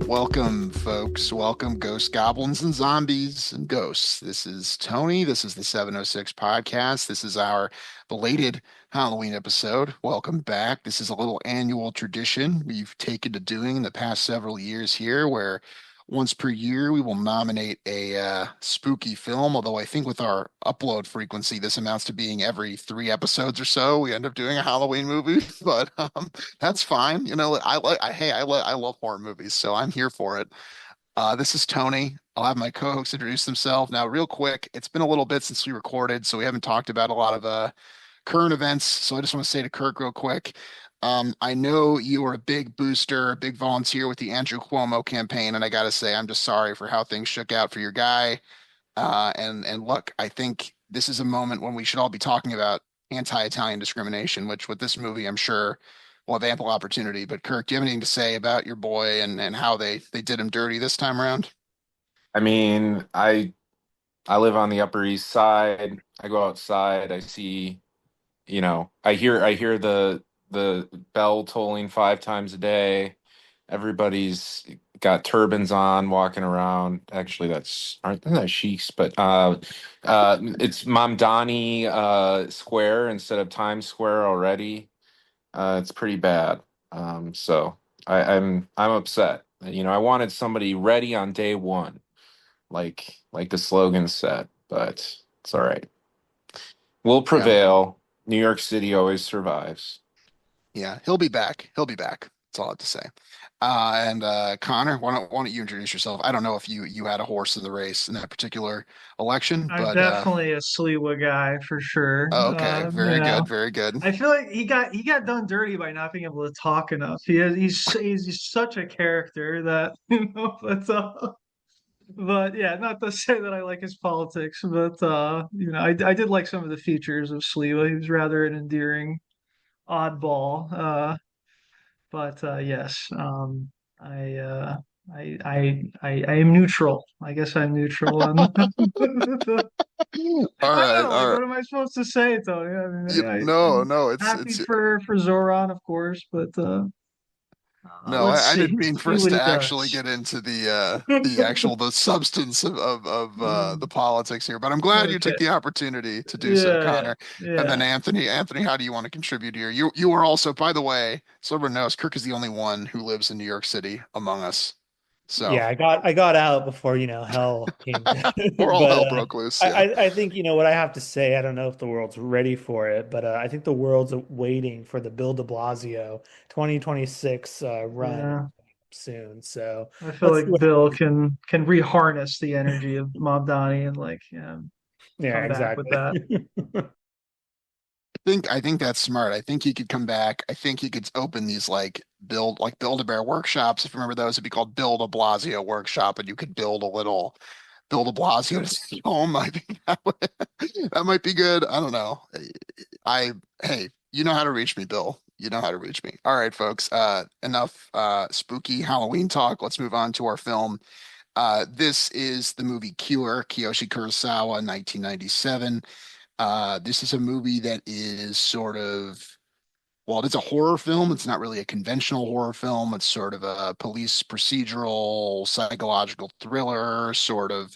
Welcome, folks. Welcome, ghosts, goblins, and zombies and ghosts. This is Tony. This is the 706 podcast. This is our belated Halloween episode. Welcome back. This is a little annual tradition we've taken to doing in the past several years here, where once per year we will nominate a spooky film. Although I think with our upload frequency, this amounts to being every 3 episodes or so. We end up doing a Halloween movie, but that's fine. I love horror movies, so I'm here for it. This is Tony. I'll have my co-hosts introduce themselves. Now, real quick, it's been a little bit since we recorded, so we haven't talked about a lot of current events. So I just want to say to Kirk real quick, I know you were a big booster, a big volunteer with the Andrew Cuomo campaign, and I gotta say, I'm just sorry for how things shook out for your guy. And look, I think this is a moment when we should all be talking about anti-Italian discrimination, which with this movie, I'm sure will have ample opportunity. But Kirk, do you have anything to say about your boy and how they did him dirty this time around? I mean, I live on the Upper East Side. I go outside, I see, I hear the bell tolling 5 times a day. Everybody's got turbans on, walking around. Actually, aren't that sheiks, but it's Mamdani Square instead of Times Square already. It's pretty bad. So I'm upset. I wanted somebody ready on day one like the slogan said, but it's all right. We'll Yeah, prevail. New York City always survives. yeah, he'll be back. He'll be back. That's all I have to say. And Connor, why don't you introduce yourself? I don't know if you had a horse in the race in that particular election, I'm but definitely a Sliwa guy for sure. okay, very good, very good. I feel like he got done dirty by not being able to talk enough. He's such a character that but yeah, not to say that I like his politics, but I did like some of the features of Sliwa. He was rather an endearing oddball. But yes, I uh I am neutral. I guess I'm neutral on All I don't right, know. all Like, right. what am I supposed to say, Tony? I mean, No, I'm no, happy for Zoran, of course, but no, let's I didn't see. mean Let's for see us what to he actually does. get into the substance of the politics here, but I'm glad you Okay. took the opportunity to do so, Yeah, yeah, Connor. And then yeah. Anthony, how do you want to contribute here? You are also, by the way, so everyone knows, Kirk is the only one who lives in New York City among us. So Yeah, I got out before, hell came down. we're all But hell broke loose. I, Yeah. I I think what I have to say. I don't know if the world's ready for it, but I think the world's waiting for the Bill de Blasio 2026 run Yeah. soon. So I feel let's see like what Bill happens. can reharness the energy of Mob Donnie and Yeah, come back with exactly. that. I think that's smart. I think he could come back. I think he could open these Build-A-Bear workshops. If you remember those, it'd be called Build a Blasio workshop, and you could build a little Bill de Blasio to stay home. I think that might be good. I don't know. I Hey, you know how to reach me, Bill. You know how to reach me. All right, folks. Enough spooky Halloween talk. Let's move on to our film. This is the movie Cure, Kiyoshi Kurosawa, 1997. This is a movie that is sort of, well, it's a horror film. It's not really a conventional horror film. It's sort of a police procedural, psychological thriller, sort of,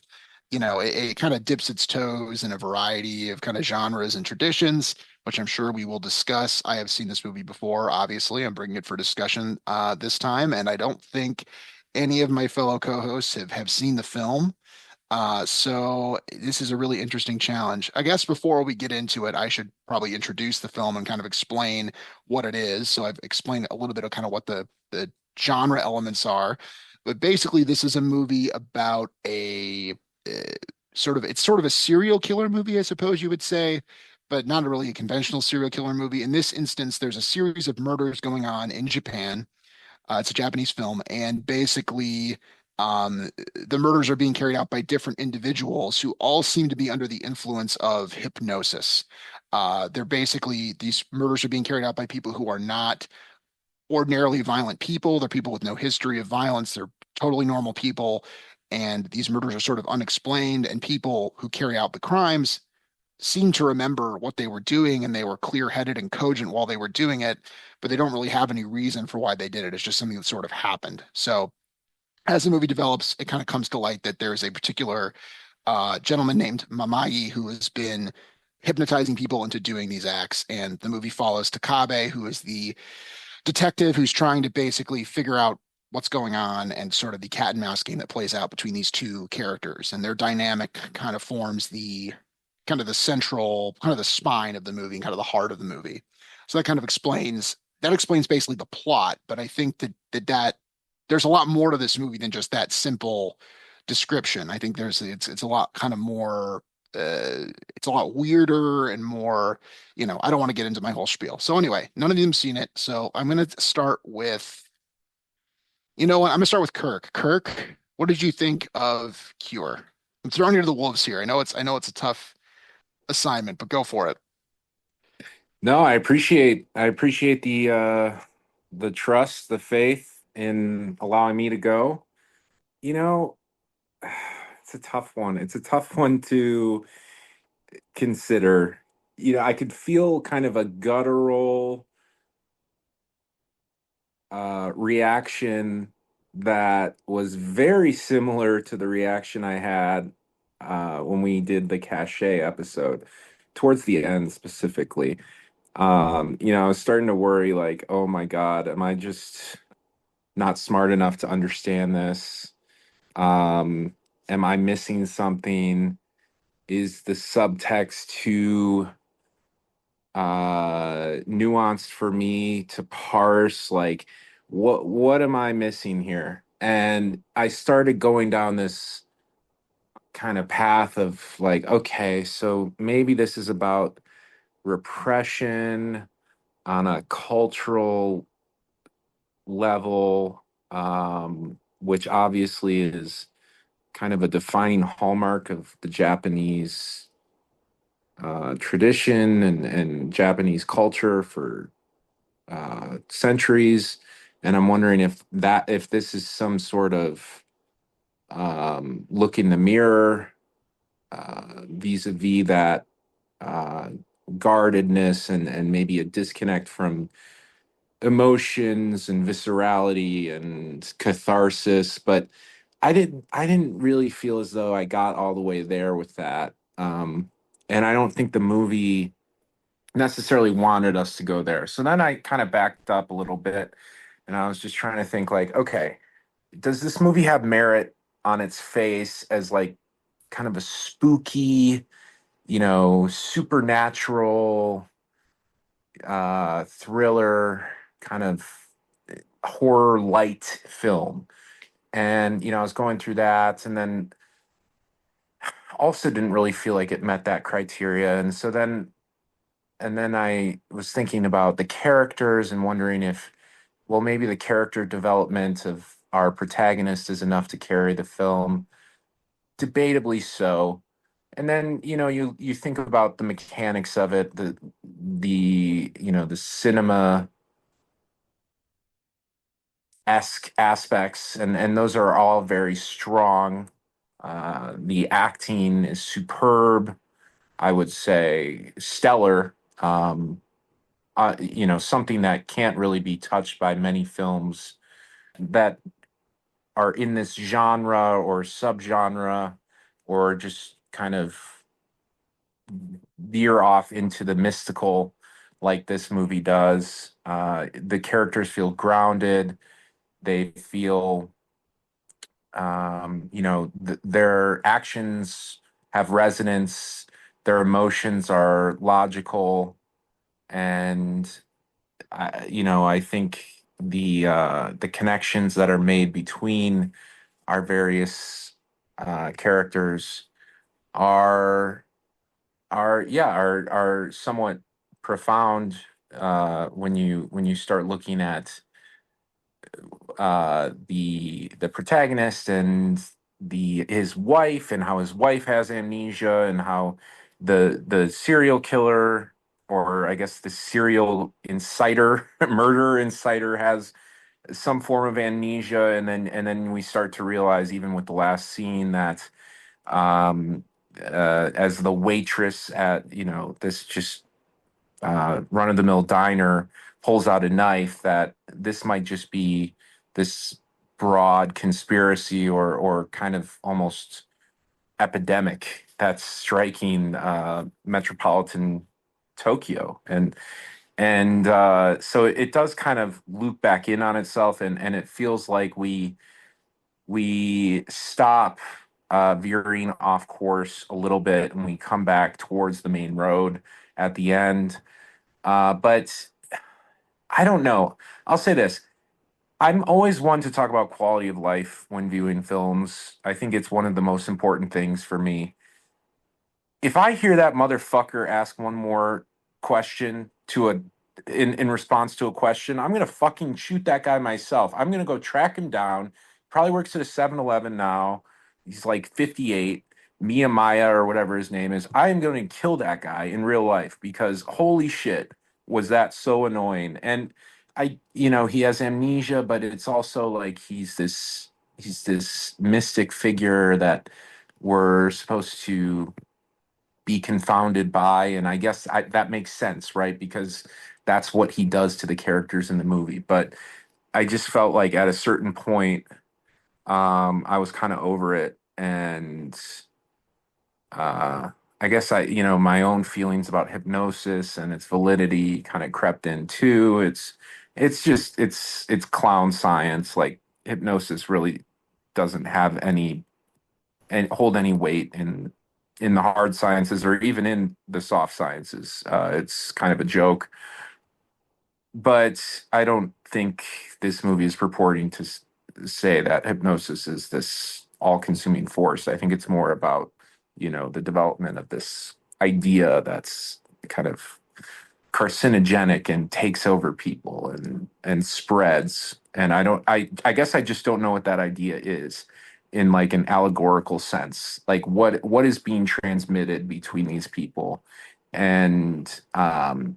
it kind of dips its toes in a variety of kind of genres and traditions, which I'm sure we will discuss. I have seen this movie before, obviously. I'm bringing it for discussion this time, and I don't think any of my fellow co-hosts have seen the film. So this is a really interesting challenge. I guess before we get into it, I should probably introduce the film and kind of explain what it is. So I've explained a little bit of kind of what the genre elements are, but basically this is a movie about a it's sort of a serial killer movie, I suppose you would say, but not really a conventional serial killer movie. In this instance, there's a series of murders going on in Japan. It's a Japanese film, and basically, the murders are being carried out by different individuals who all seem to be under the influence of hypnosis. They're basically These murders are being carried out by people who are not ordinarily violent people. They're people with no history of violence. They're totally normal people, and these murders are sort of unexplained. And people who carry out the crimes seem to remember what they were doing and they were clear-headed and cogent while they were doing it, but they don't really have any reason for why they did it. It's just something that sort of happened. So as the movie develops, it kind of comes to light that there is a particular gentleman named Mamagi who has been hypnotizing people into doing these acts. And the movie follows Takabe, who is the detective who's trying to basically figure out what's going on and sort of the cat and mouse game that plays out between these two characters. And their dynamic kind of forms the kind of the central, kind of the spine of the movie and kind of the heart of the movie. So that explains basically the plot. But I think that there's a lot more to this movie than just that simple description. I think it's a lot kind of more it's a lot weirder and more, I don't want to get into my whole spiel. So anyway, none of you have seen it. So I'm going to start with, you know what? I'm going to start with Kirk. Kirk, what did you think of Cure? I'm throwing you to the wolves here. I know it's a tough assignment, but go for it. No, I appreciate the trust, the faith in allowing me to go. You know, it's a tough one. It's a tough one to consider. I could feel kind of a guttural reaction that was very similar to the reaction I had when we did the cachet episode, towards the end specifically. I was starting to worry, like, oh my God, am I just not smart enough to understand this? Um, am I missing something? Is the subtext too nuanced for me to parse? Like, what am I missing here? And I started going down this kind of path of like, okay, so maybe this is about repression on a cultural level, which obviously is kind of a defining hallmark of the Japanese tradition and Japanese culture for centuries. And I'm wondering if this is some sort of look in the mirror vis-a-vis that uh, guardedness and maybe a disconnect from emotions and viscerality and catharsis. But I didn't really feel as though I got all the way there with that. And I don't think the movie necessarily wanted us to go there. So then I kind of backed up a little bit and I was just trying to think, like, okay, does this movie have merit on its face as like kind of a spooky, supernatural thriller kind of horror light film? And I was going through that, and then also didn't really feel like it met that criteria. And then I was thinking about the characters and wondering if, well, maybe the character development of our protagonist is enough to carry the film. Debatably so. And then, you think about the mechanics of it, the cinema esque aspects, and those are all very strong. The acting is superb. I would say stellar. Something that can't really be touched by many films that are in this genre or subgenre, or just kind of veer off into the mystical like this movie does. The characters feel grounded. They feel, their actions have resonance. Their emotions are logical, and I think the connections that are made between our various characters are are somewhat profound when you start looking at the protagonist and the his wife, and how his wife has amnesia, and how the serial killer, or I guess the serial inciter murder inciter, has some form of amnesia. And then we start to realize, even with the last scene, that as the waitress at this just run of the mill diner pulls out a knife, that this might just be this broad conspiracy or kind of almost epidemic that's striking metropolitan Tokyo. And so it does kind of loop back in on itself, and it feels like we stop veering off course a little bit and we come back towards the main road at the end. But I don't know. I'll say this. I'm always one to talk about quality of life when viewing films. I think it's one of the most important things for me. If I hear that motherfucker ask one more question to a in response to a question, I'm gonna fucking shoot that guy myself. I'm gonna go track him down. Probably works at a 7-Eleven now. He's like 58, Miyamaya or whatever his name is. I am going to kill that guy in real life because holy shit, was that so annoying. And he has amnesia, but it's also like he's this mystic figure that we're supposed to be confounded by, and I guess that makes sense, right? Because that's what he does to the characters in the movie. But I just felt like at a certain point, I was kind of over it, and uh, I guess my own feelings about hypnosis and its validity kind of crept in too. It's clown science. Like hypnosis really doesn't have any and hold any weight in the hard sciences or even in the soft sciences. It's kind of a joke, but I don't think this movie is purporting to say that hypnosis is this all-consuming force. I think it's more about, the development of this idea that's kind of carcinogenic and takes over people and spreads. And I guess I just don't know what that idea is in like an allegorical sense. Like what is being transmitted between these people. And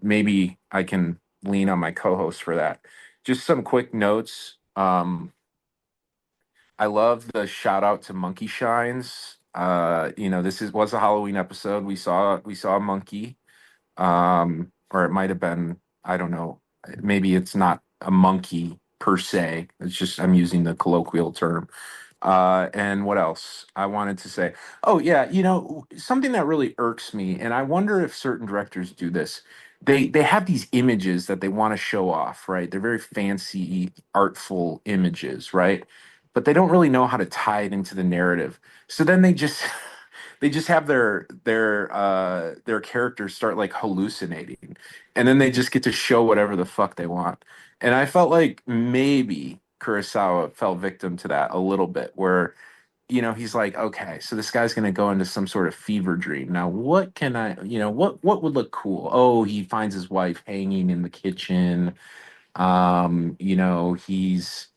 maybe I can lean on my co-host for that. Just some quick notes. I love the shout out to Monkey Shines. This was a Halloween episode. We saw a monkey, or it might have been, I don't know, maybe it's not a monkey per se. It's just I'm using the colloquial term. And what else I wanted to say? Oh yeah, something that really irks me, and I wonder if certain directors do this. They have these images that they want to show off, right? They're very fancy, artful images, right? But they don't really know how to tie it into the narrative. So then they just they just have their characters start like hallucinating, and then they just get to show whatever the fuck they want. And I felt like maybe Kurosawa fell victim to that a little bit, where he's like, okay, so this guy's going to go into some sort of fever dream. Now, what can what would look cool? Oh, he finds his wife hanging in the kitchen. He's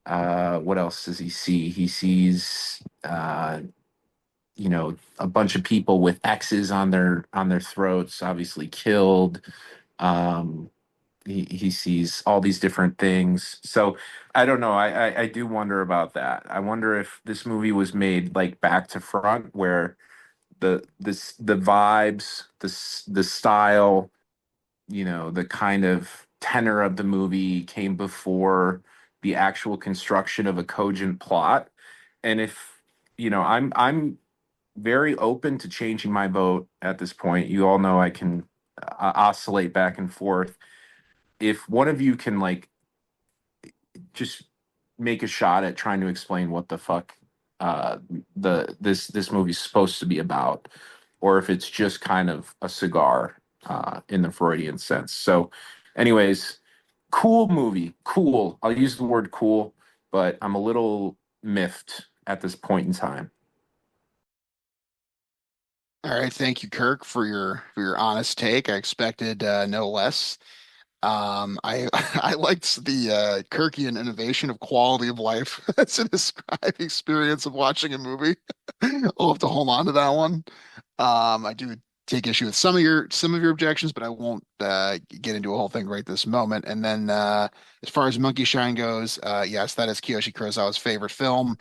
what else does he see? He sees a bunch of people with X's on their throats, obviously killed. Um, he sees all these different things. So I don't know. I do wonder about that. I wonder if this movie was made like back to front, where the vibes, the style, the kind of tenor of the movie came before the actual construction of a cogent plot. And if I'm very open to changing my vote at this point. You all know I can oscillate back and forth. If one of you can like just make a shot at trying to explain what the fuck uh this movie's supposed to be about, or if it's just kind of a cigar in the Freudian sense. So anyways, cool movie. Cool. I'll use the word cool, but I'm a little miffed at this point in time. All right, thank you, Kirk, for your honest take. I expected no less. I I liked the Kirkian innovation of quality of life to describe the experience of watching a movie. I'll have to hold on to that one. I do take issue with some of your objections, but I won't get into a whole thing right this moment. And then as far as Monkey Shine goes, yes, that is Kiyoshi Kurosawa's favorite film.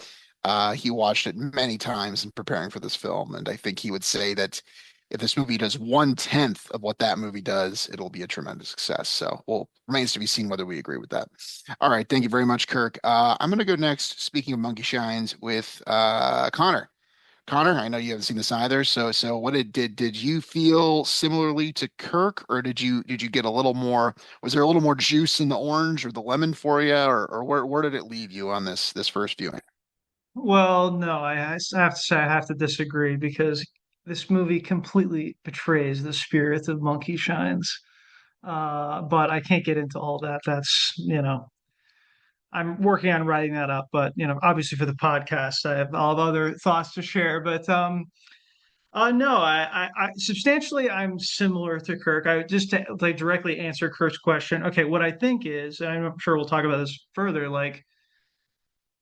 He watched it many times in preparing for this film, and I think he would say that if this movie does 1/10 of what that movie does, it'll be a tremendous success. So, well, remains to be seen whether we agree with that. All right, thank you very much, Kirk. I'm going to go next. Speaking of Monkey Shines, with Connor. Connor, I know you haven't seen this either. So what did you feel similarly to Kirk, or did you get a little more? Was there a little more juice in the orange or the lemon for you, or where did it leave you on this first viewing? Well, no, I have to say I have to disagree because this movie completely betrays the spirit of Monkey Shines. But I can't get into all that. That's, I'm working on writing that up, but obviously for the podcast, I have all of other thoughts to share. But no, substantially I'm similar to Kirk. I just to like directly answer Kirk's question. Okay, what I think is, and I'm sure we'll talk about this further, like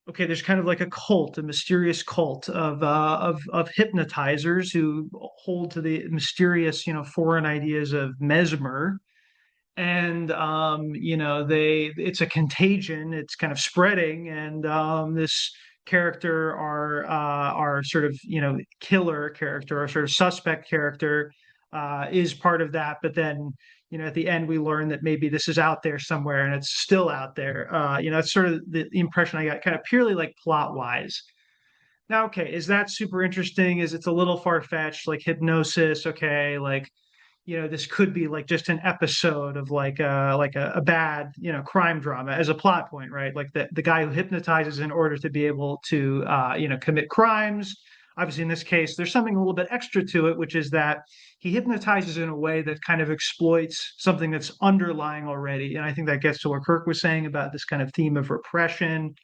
okay, there's kind of like a cult, a mysterious cult of hypnotizers who hold to the mysterious, foreign ideas of mesmer. And they it's a contagion, it's kind of spreading, and this character, our sort of, killer character, or sort of suspect character, is part of that. But then, at the end, we learn that maybe this is out there somewhere and it's still out there. It's sort of the impression I got, kind of purely like plot wise. Now, okay, is that super interesting? Is it's a little far fetched, like hypnosis? Okay, like this could be like just an episode of like a bad, crime drama as a plot point, right? Like the guy who hypnotizes in order to be able to commit crimes. Obviously, in this case, there's something a little bit extra to it, which is that he hypnotizes in a way that kind of exploits something that's underlying already. And I think that gets to what Kirk was saying about this kind of theme of repression.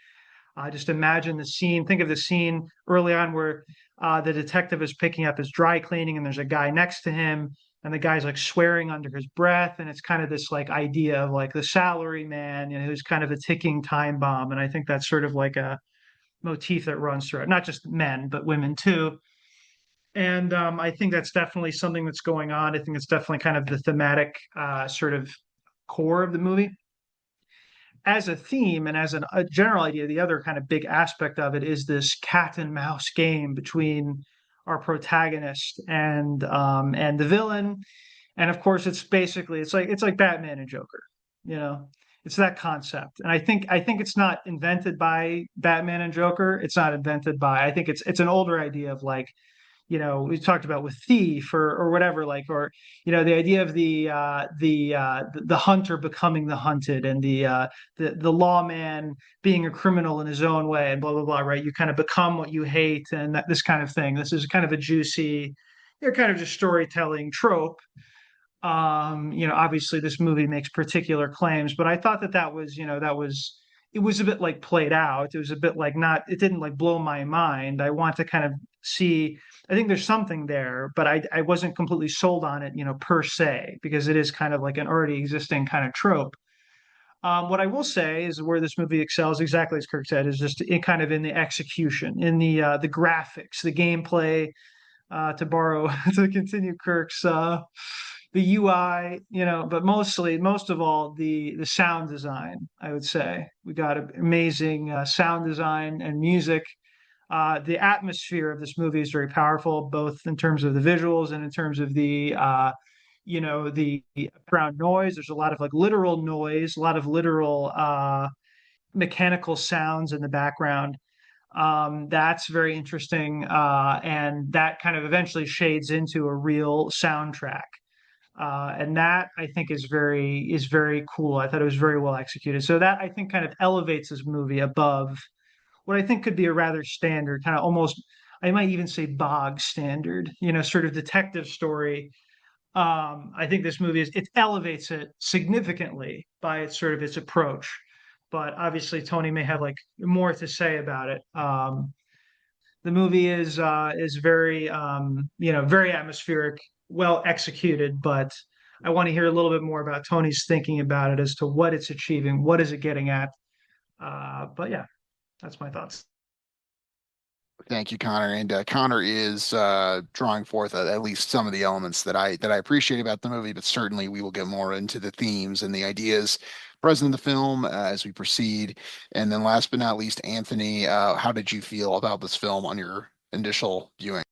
Just imagine the scene. Think of the scene early on where the detective is picking up his dry cleaning, and there's a guy next to him, and the guy's like swearing under his breath, and it's kind of this like idea of like the salary man, who's kind of a ticking time bomb. And I think that's sort of like a motif that runs through it, not just men but women too. And I think that's definitely something that's going on. I think it's definitely kind of the thematic sort of core of the movie as a theme and as a general idea. The other kind of big aspect of it is this cat and mouse game between our protagonist and the villain. And of course, it's like Batman and Joker. You know, it's that concept. And I think it's not invented by Batman and Joker. It's not invented by. I think it's an older idea of like, we talked about with thief or whatever, like, or the idea of the hunter becoming the hunted, and the lawman being a criminal in his own way, and blah blah blah, right? You kind of become what you hate, and this kind of thing. This is kind of a juicy, kind of just storytelling trope. Obviously this movie makes particular claims, but I thought that was it was a bit like played out. It was a bit like not, it didn't like blow my mind. I want to kind of see, I think there's something there, but I wasn't completely sold on it, per se, because it is kind of like an already existing kind of trope. What I will say is where this movie excels, exactly as Kirk said, is just kind of in the execution, in the graphics, the gameplay, to borrow to continue Kirk's the UI, but most of all, the sound design. I would say we got amazing sound design and music. The atmosphere of this movie is very powerful, both in terms of the visuals and in terms of the background noise. There's a lot of like literal noise, a lot of literal mechanical sounds in the background. That's very interesting, and that kind of eventually shades into a real soundtrack. And that I think is very cool. I thought it was very well executed. So that I think kind of elevates this movie above what I think could be a rather standard, kind of almost, I might even say bog standard, sort of detective story. I think this movie it elevates it significantly by its approach. But obviously Tony may have like more to say about it. The movie is very very atmospheric, well executed, but I want to hear a little bit more about Tony's thinking about it as to what it's achieving, what is it getting at. But yeah, that's my thoughts. Thank you, Connor. And Connor is drawing forth at least some of the elements that I appreciate about the movie, but certainly we will get more into the themes and the ideas present in the film as we proceed. And then last but not least, Anthony, how did you feel about this film on your initial viewing?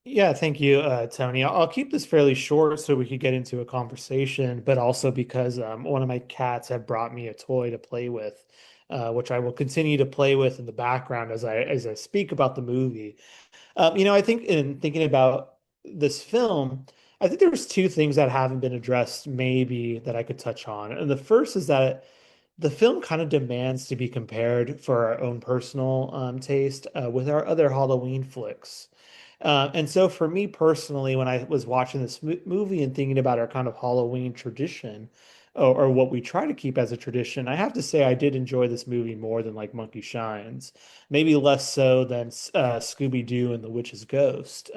Yeah, thank you, Tony. I'll keep this fairly short so we could get into a conversation, but also because one of my cats had brought me a toy to play with, which I will continue to play with in the background as I speak about the movie. I think in thinking about this film, I think there's two things that haven't been addressed, maybe that I could touch on. And the first is that the film kind of demands to be compared for our own personal taste with our other Halloween flicks. And so for me personally, when I was watching this movie and thinking about our kind of Halloween tradition, or what we try to keep as a tradition, I have to say I did enjoy this movie more than like Monkey Shines, maybe less so than Scooby-Doo and the Witch's Ghost,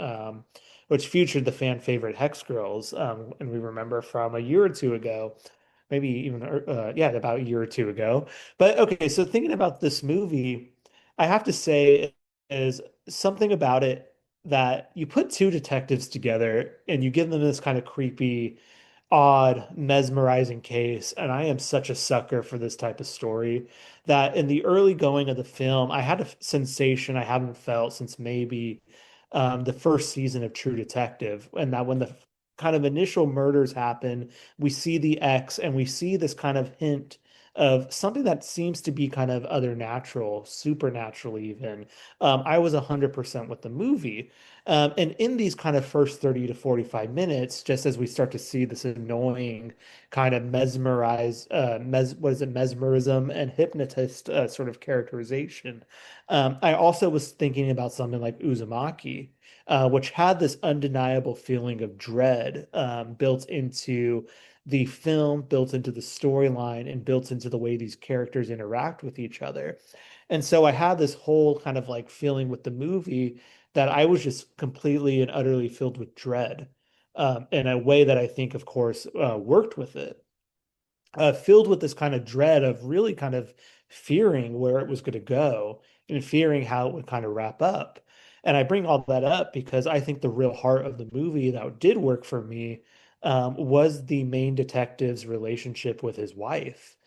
which featured the fan favorite Hex Girls, and we remember from a year or two ago, maybe even yeah, about a year or two ago. But okay, so thinking about this movie, I have to say is something about it that you put two detectives together and you give them this kind of creepy, odd, mesmerizing case. And I am such a sucker for this type of story that in the early going of the film, I had a sensation I haven't felt since maybe the first season of True Detective. And that when the kind of initial murders happen, we see the X and we see this kind of hint of something that seems to be kind of other natural, supernatural even. I was 100% with the movie. And in these kind of first 30 to 45 minutes, just as we start to see this annoying kind of what is it, mesmerism and hypnotist sort of characterization, I also was thinking about something like Uzumaki, which had this undeniable feeling of dread built into the film, built into the storyline, and built into the way these characters interact with each other. And so I had this whole kind of like feeling with the movie that I was just completely and utterly filled with dread in a way that I think, of course, worked with it, filled with this kind of dread of really kind of fearing where it was going to go and fearing how it would kind of wrap up. And I bring all that up because I think the real heart of the movie that did work for me was the main detective's relationship with his wife,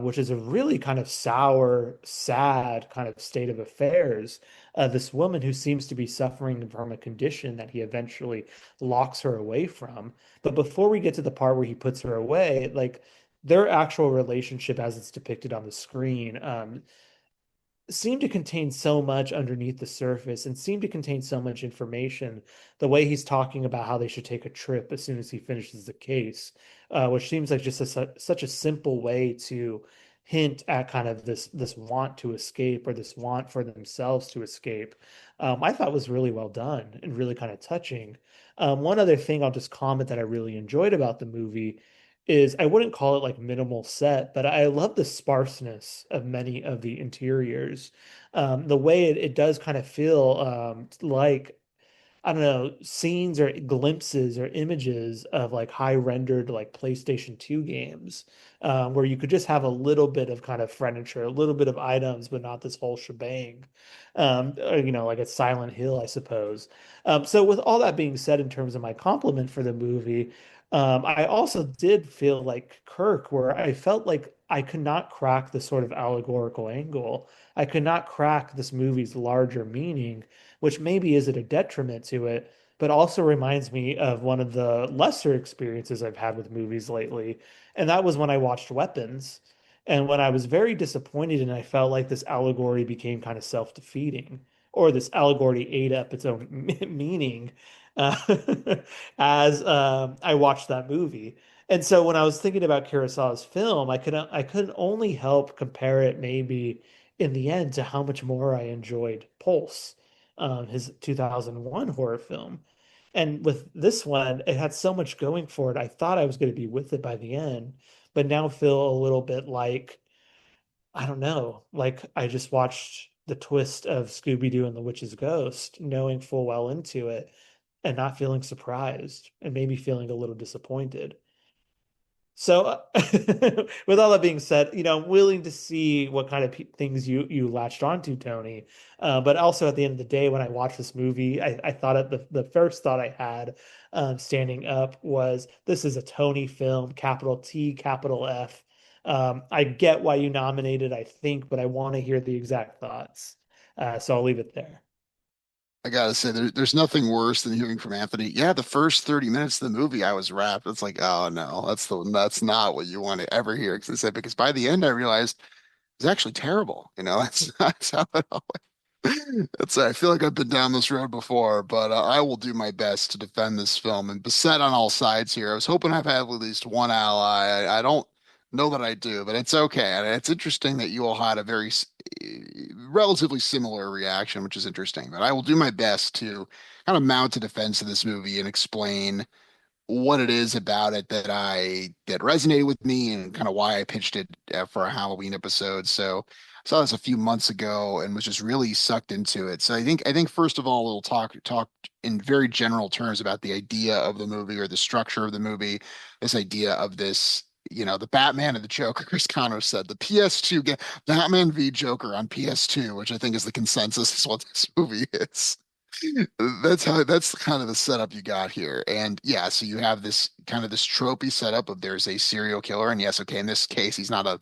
which is a really kind of sour, sad kind of state of affairs. This woman who seems to be suffering from a condition that he eventually locks her away from. But before we get to the part where he puts her away, like their actual relationship as it's depicted on the screen seem to contain so much underneath the surface and seem to contain so much information. The way he's talking about how they should take a trip as soon as he finishes the case, which seems like just such a simple way to hint at kind of this want to escape or this want for themselves to escape. I thought was really well done and really kind of touching. One other thing I'll just comment that I really enjoyed about the movie is I wouldn't call it like minimal set, but I love the sparseness of many of the interiors. The way it does kind of feel like I don't know, scenes or glimpses or images of like high rendered like PlayStation 2 games, where you could just have a little bit of kind of furniture, a little bit of items, but not this whole shebang. Like a Silent Hill, I suppose. So with all that being said, in terms of my compliment for the movie, I also did feel like Kirk, where I felt like I could not crack the sort of allegorical angle. I could not crack this movie's larger meaning, which maybe is at a detriment to it, but also reminds me of one of the lesser experiences I've had with movies lately. And that was when I watched Weapons. And when I was very disappointed and I felt like this allegory became kind of self-defeating, or this allegory ate up its own meaning uh, as I watched that movie. And so when I was thinking about Kurosawa's film, I couldn't only help compare it maybe in the end to how much more I enjoyed Pulse, his 2001 horror film. And with this one, it had so much going for it. I thought I was going to be with it by the end, but now feel a little bit like, I don't know, like I just watched the twist of Scooby-Doo and the Witch's Ghost, knowing full well into it and not feeling surprised and maybe feeling a little disappointed. So, with all that being said, I'm willing to see what kind of things you latched onto, Tony. But also, at the end of the day, when I watched this movie, I thought the first thought I had standing up was, this is a Tony film, capital T, capital F. I get why you nominated, I think, but I want to hear the exact thoughts. So I'll leave it there. I gotta say, there's nothing worse than hearing from Anthony. Yeah, the first 30 minutes of the movie, I was wrapped. It's like, oh no, that's not what you want to ever hear. Because by the end, I realized it's actually terrible. That's how it That's I feel like I've been down this road before, but I will do my best to defend this film and beset on all sides here. I was hoping I've had at least one ally. I don't know that I do, but it's okay. And it's interesting that you all had a relatively similar reaction, which is interesting. But I will do my best to kind of mount a defense of this movie and explain what it is about it that resonated with me and kind of why I pitched it for a Halloween episode. So I saw this a few months ago and was just really sucked into it. So I think first of all we'll talk in very general terms about the idea of the movie or the structure of the movie, this idea of this. The Batman and the Joker, Chris Connor said, the PS2 game, Batman v Joker on PS2, which I think is the consensus is what this movie is. That's kind of the setup you got here. And yeah, so you have this kind of this tropey setup of there's a serial killer. And yes, okay, in this case, he's not a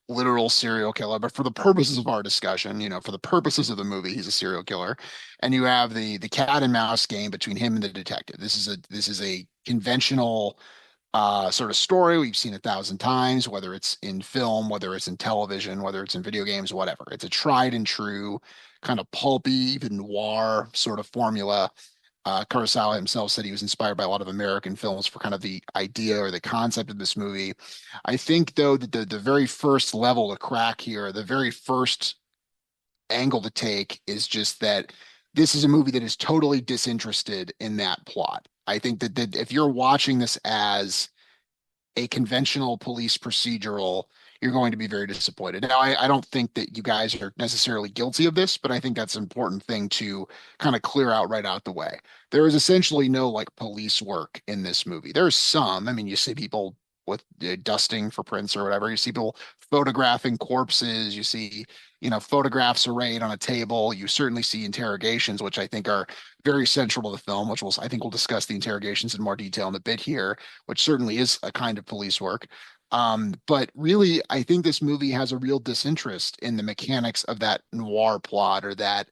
literal serial killer, but for the purposes of our discussion, for the purposes of the movie, he's a serial killer. And you have the cat and mouse game between him and the detective. This is a conventional sort of story we've seen 1,000 times, whether it's in film, whether it's in television, whether it's in video games, whatever. It's a tried and true kind of pulpy, even noir sort of formula. Kurosawa himself said he was inspired by a lot of American films for kind of the idea or the concept of this movie. I think, though, that the very first level to crack here, the very first angle to take is just that this is a movie that is totally disinterested in that plot. I think that if you're watching this as a conventional police procedural, you're going to be very disappointed. Now, I don't think that you guys are necessarily guilty of this, but I think that's an important thing to kind of clear out right out the way. There is essentially no like police work in this movie. There's some. I mean, you see people with dusting for prints or whatever. You see people photographing corpses. You see, photographs arrayed on a table. You certainly see interrogations, which I think are very central to the film, which I think we'll discuss the interrogations in more detail in a bit here, which certainly is a kind of police work. But really, I think this movie has a real disinterest in the mechanics of that noir plot or that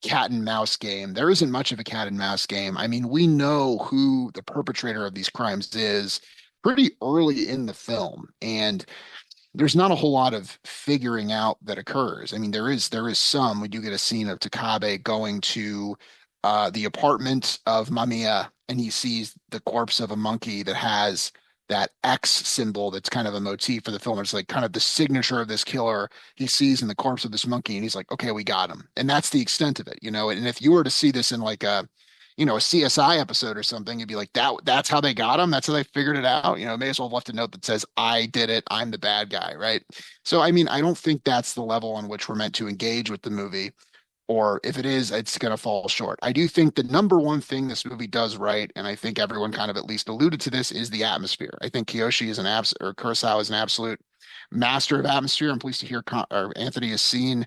cat and mouse game. There isn't much of a cat and mouse game. I mean, we know who the perpetrator of these crimes is pretty early in the film, and there's not a whole lot of figuring out that occurs. I mean, there is some. We do get a scene of Takabe going to the apartment of Mamiya, and he sees the corpse of a monkey that has that X symbol that's kind of a motif for the film. It's like kind of the signature of this killer he sees in the corpse of this monkey, and he's like, okay, we got him. And that's the extent of it. And if you were to see this in like a CSI episode or something, you'd be like, that's how they got him. That's how they figured it out. May as well have left a note that says, I did it. I'm the bad guy, right? So, I mean, I don't think that's the level on which we're meant to engage with the movie. Or if it is, it's going to fall short. I do think the number one thing this movie does right, and I think everyone kind of at least alluded to this, is the atmosphere. I think Kiyoshi is or Kurosawa is an absolute master of atmosphere. I'm pleased to hear or Anthony has seen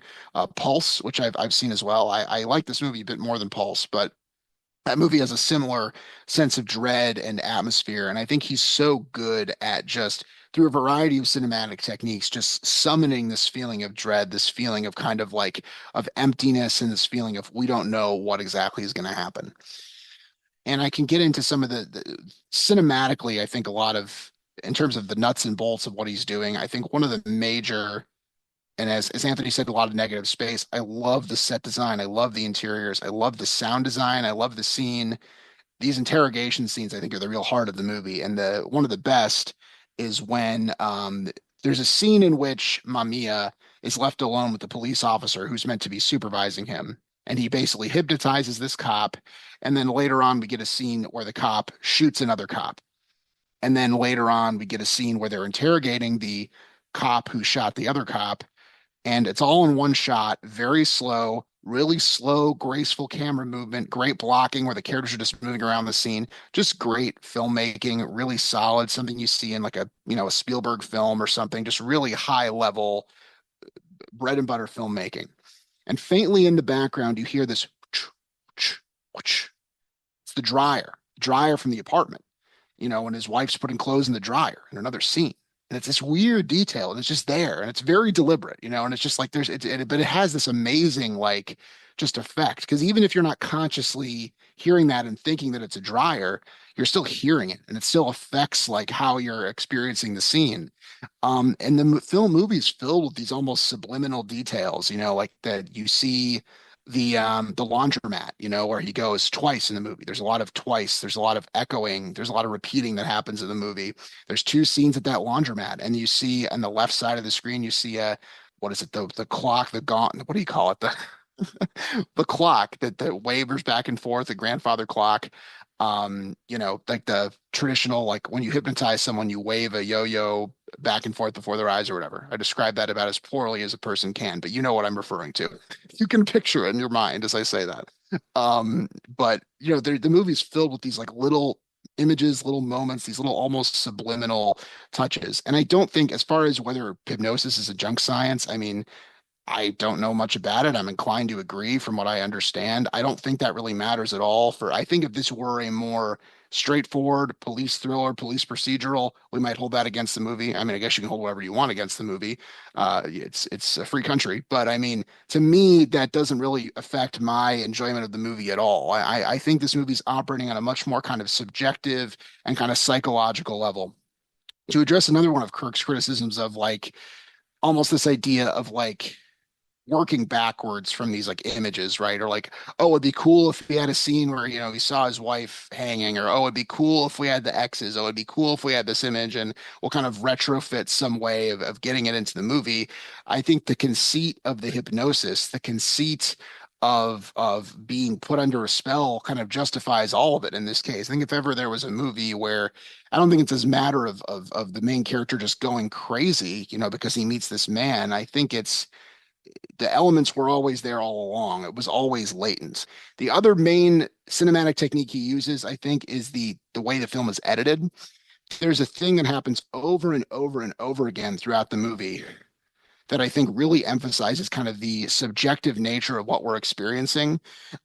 Pulse, which I've seen as well. I like this movie a bit more than Pulse, but that movie has a similar sense of dread and atmosphere. And I think he's so good at just through a variety of cinematic techniques, just summoning this feeling of dread, this feeling of kind of like of emptiness, and this feeling of we don't know what exactly is going to happen. And I can get into some of the cinematically, I think a lot of in terms of the nuts and bolts of what he's doing. I think one of the major and as Anthony said, a lot of negative space. I love the set design. I love the interiors. I love the sound design. I love the scene. These interrogation scenes, I think, are the real heart of the movie. And the one of the best is when there's a scene in which Mamiya is left alone with the police officer who's meant to be supervising him. And he basically hypnotizes this cop. And then later on, we get a scene where the cop shoots another cop. And then later on, we get a scene where they're interrogating the cop who shot the other cop, and it's all in one shot, very slow, really slow, graceful camera movement, great blocking where the characters are just moving around the scene. Just great filmmaking, really solid, something you see in like a Spielberg film or something, just really high level bread and butter filmmaking. And faintly in the background, you hear this. It's the dryer from the apartment, when his wife's putting clothes in the dryer in another scene. And it's this weird detail, and it's just there, and it's very deliberate, and it's just like but it has this amazing like just effect because even if you're not consciously hearing that and thinking that it's a dryer, you're still hearing it, and it still affects like how you're experiencing the scene. And the film movie's filled with these almost subliminal details, like that you see the laundromat, where he goes twice in the movie. There's a lot of twice, there's a lot of echoing, there's a lot of repeating that happens in the movie. There's two scenes at that laundromat, and you see on the left side of the screen, you see a what is it, the clock, the gauntlet, what do you call it? The clock that wavers back and forth, the grandfather clock. Like the traditional, like when you hypnotize someone, you wave a yo-yo back and forth before their eyes or whatever. I describe that about as poorly as a person can, but you know what I'm referring to. You can picture it in your mind as I say that. But the movie's filled with these like little images, little moments, these little almost subliminal touches. And I don't think, as far as whether hypnosis is a junk science, I mean, I don't know much about it. I'm inclined to agree from what I understand. I don't think that really matters at all I think if this were a more straightforward police thriller, police procedural, we might hold that against the movie. I mean, I guess you can hold whatever you want against the movie. It's a free country, but I mean, to me, that doesn't really affect my enjoyment of the movie at all. I think this movie's operating on a much more kind of subjective and kind of psychological level. To address another one of Kirk's criticisms of like almost this idea of like working backwards from these like images, right? Or like, oh, it'd be cool if we had a scene where, he saw his wife hanging, or oh, it'd be cool if we had the X's, oh, it'd be cool if we had this image, and we'll kind of retrofit some way of getting it into the movie. I think the conceit of the hypnosis, the conceit of being put under a spell kind of justifies all of it in this case. I think if ever there was a movie where I don't think it's this matter of the main character just going crazy, because he meets this man. I think it's the elements were always there all along. It was always latent. The other main cinematic technique he uses, I think, is the way the film is edited. There's a thing that happens over and over and over again throughout the movie that I think really emphasizes kind of the subjective nature of what we're experiencing.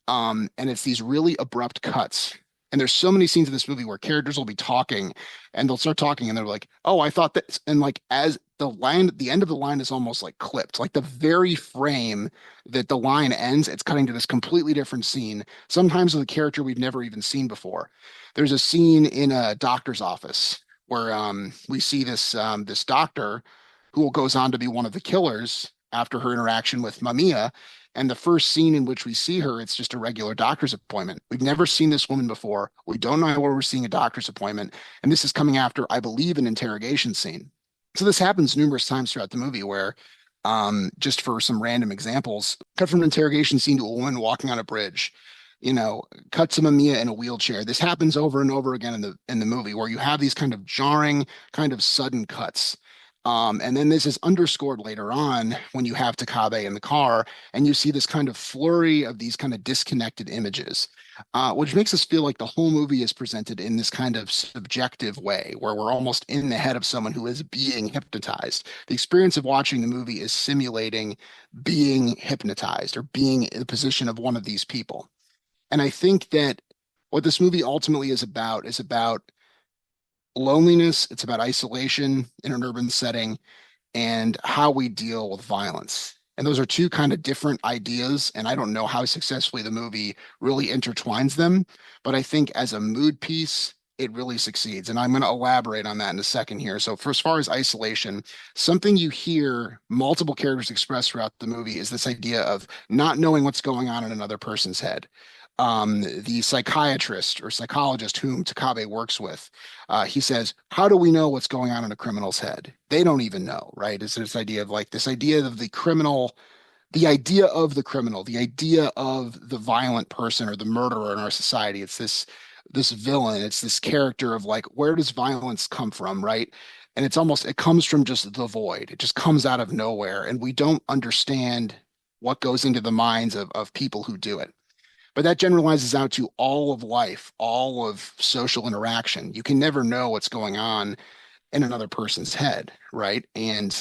And it's these really abrupt cuts. And there's so many scenes in this movie where characters will be talking and they'll start talking and they're like, oh, I thought that. And like as the end of the line is almost like clipped, like the very frame that the line ends, it's cutting to this completely different scene, sometimes with a character we've never even seen before. There's a scene in a doctor's office where we see this doctor who goes on to be one of the killers after her interaction with Mamiya. And the first scene in which we see her, it's just a regular doctor's appointment. We've never seen this woman before. We don't know where we're seeing a doctor's appointment. And this is coming after, I believe, an interrogation scene. So this happens numerous times throughout the movie where, just for some random examples, cut from an interrogation scene to a woman walking on a bridge, cut to Mamiya in a wheelchair. This happens over and over again in the movie where you have these kind of jarring, kind of sudden cuts. And then this is underscored later on when you have Takabe in the car and you see this kind of flurry of these kind of disconnected images, which makes us feel like the whole movie is presented in this kind of subjective way where we're almost in the head of someone who is being hypnotized. The experience of watching the movie is simulating being hypnotized or being in the position of one of these people. And I think that what this movie ultimately is about loneliness, it's about isolation in an urban setting, and how we deal with violence. And those are two kind of different ideas. And I don't know how successfully the movie really intertwines them, but I think as a mood piece, it really succeeds. And I'm going to elaborate on that in a second here. So, for as far as isolation, something you hear multiple characters express throughout the movie is this idea of not knowing what's going on in another person's head. The psychiatrist or psychologist whom Takabe works with, he says, how do we know what's going on in a criminal's head? They don't even know, right? It's this idea of like this idea of the criminal, the idea of the criminal, the idea of the violent person or the murderer in our society. It's this villain, it's this character of like, where does violence come from, right? And it comes from just the void. It just comes out of nowhere. And we don't understand what goes into the minds of people who do it. But that generalizes out to all of life, all of social interaction. You can never know what's going on in another person's head, right? And,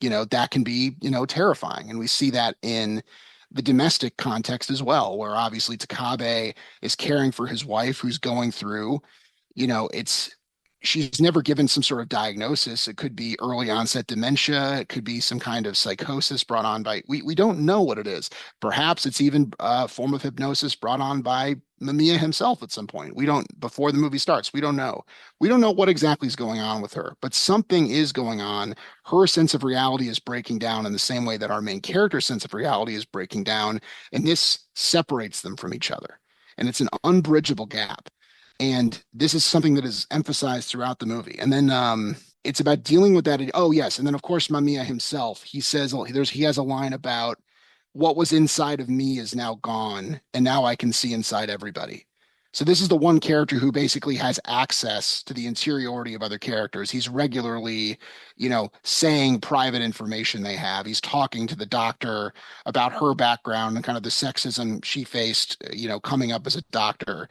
that can be, terrifying. And we see that in the domestic context as well, where obviously Takabe is caring for his wife who's going through, it's she's never given some sort of diagnosis. It could be early onset dementia. It could be some kind of psychosis brought on by, we don't know what it is. Perhaps it's even a form of hypnosis brought on by Mamiya himself at some point. We don't, before the movie starts, we don't know. We don't know what exactly is going on with her, but something is going on. Her sense of reality is breaking down in the same way that our main character's sense of reality is breaking down. And this separates them from each other. And it's an unbridgeable gap. And this is something that is emphasized throughout the movie. And then it's about dealing with that. Oh, yes. And then, of course, Mamiya himself, he says he has a line about what was inside of me is now gone, and now I can see inside everybody. So this is the one character who basically has access to the interiority of other characters. He's regularly, saying private information they have. He's talking to the doctor about her background and kind of the sexism she faced, coming up as a doctor.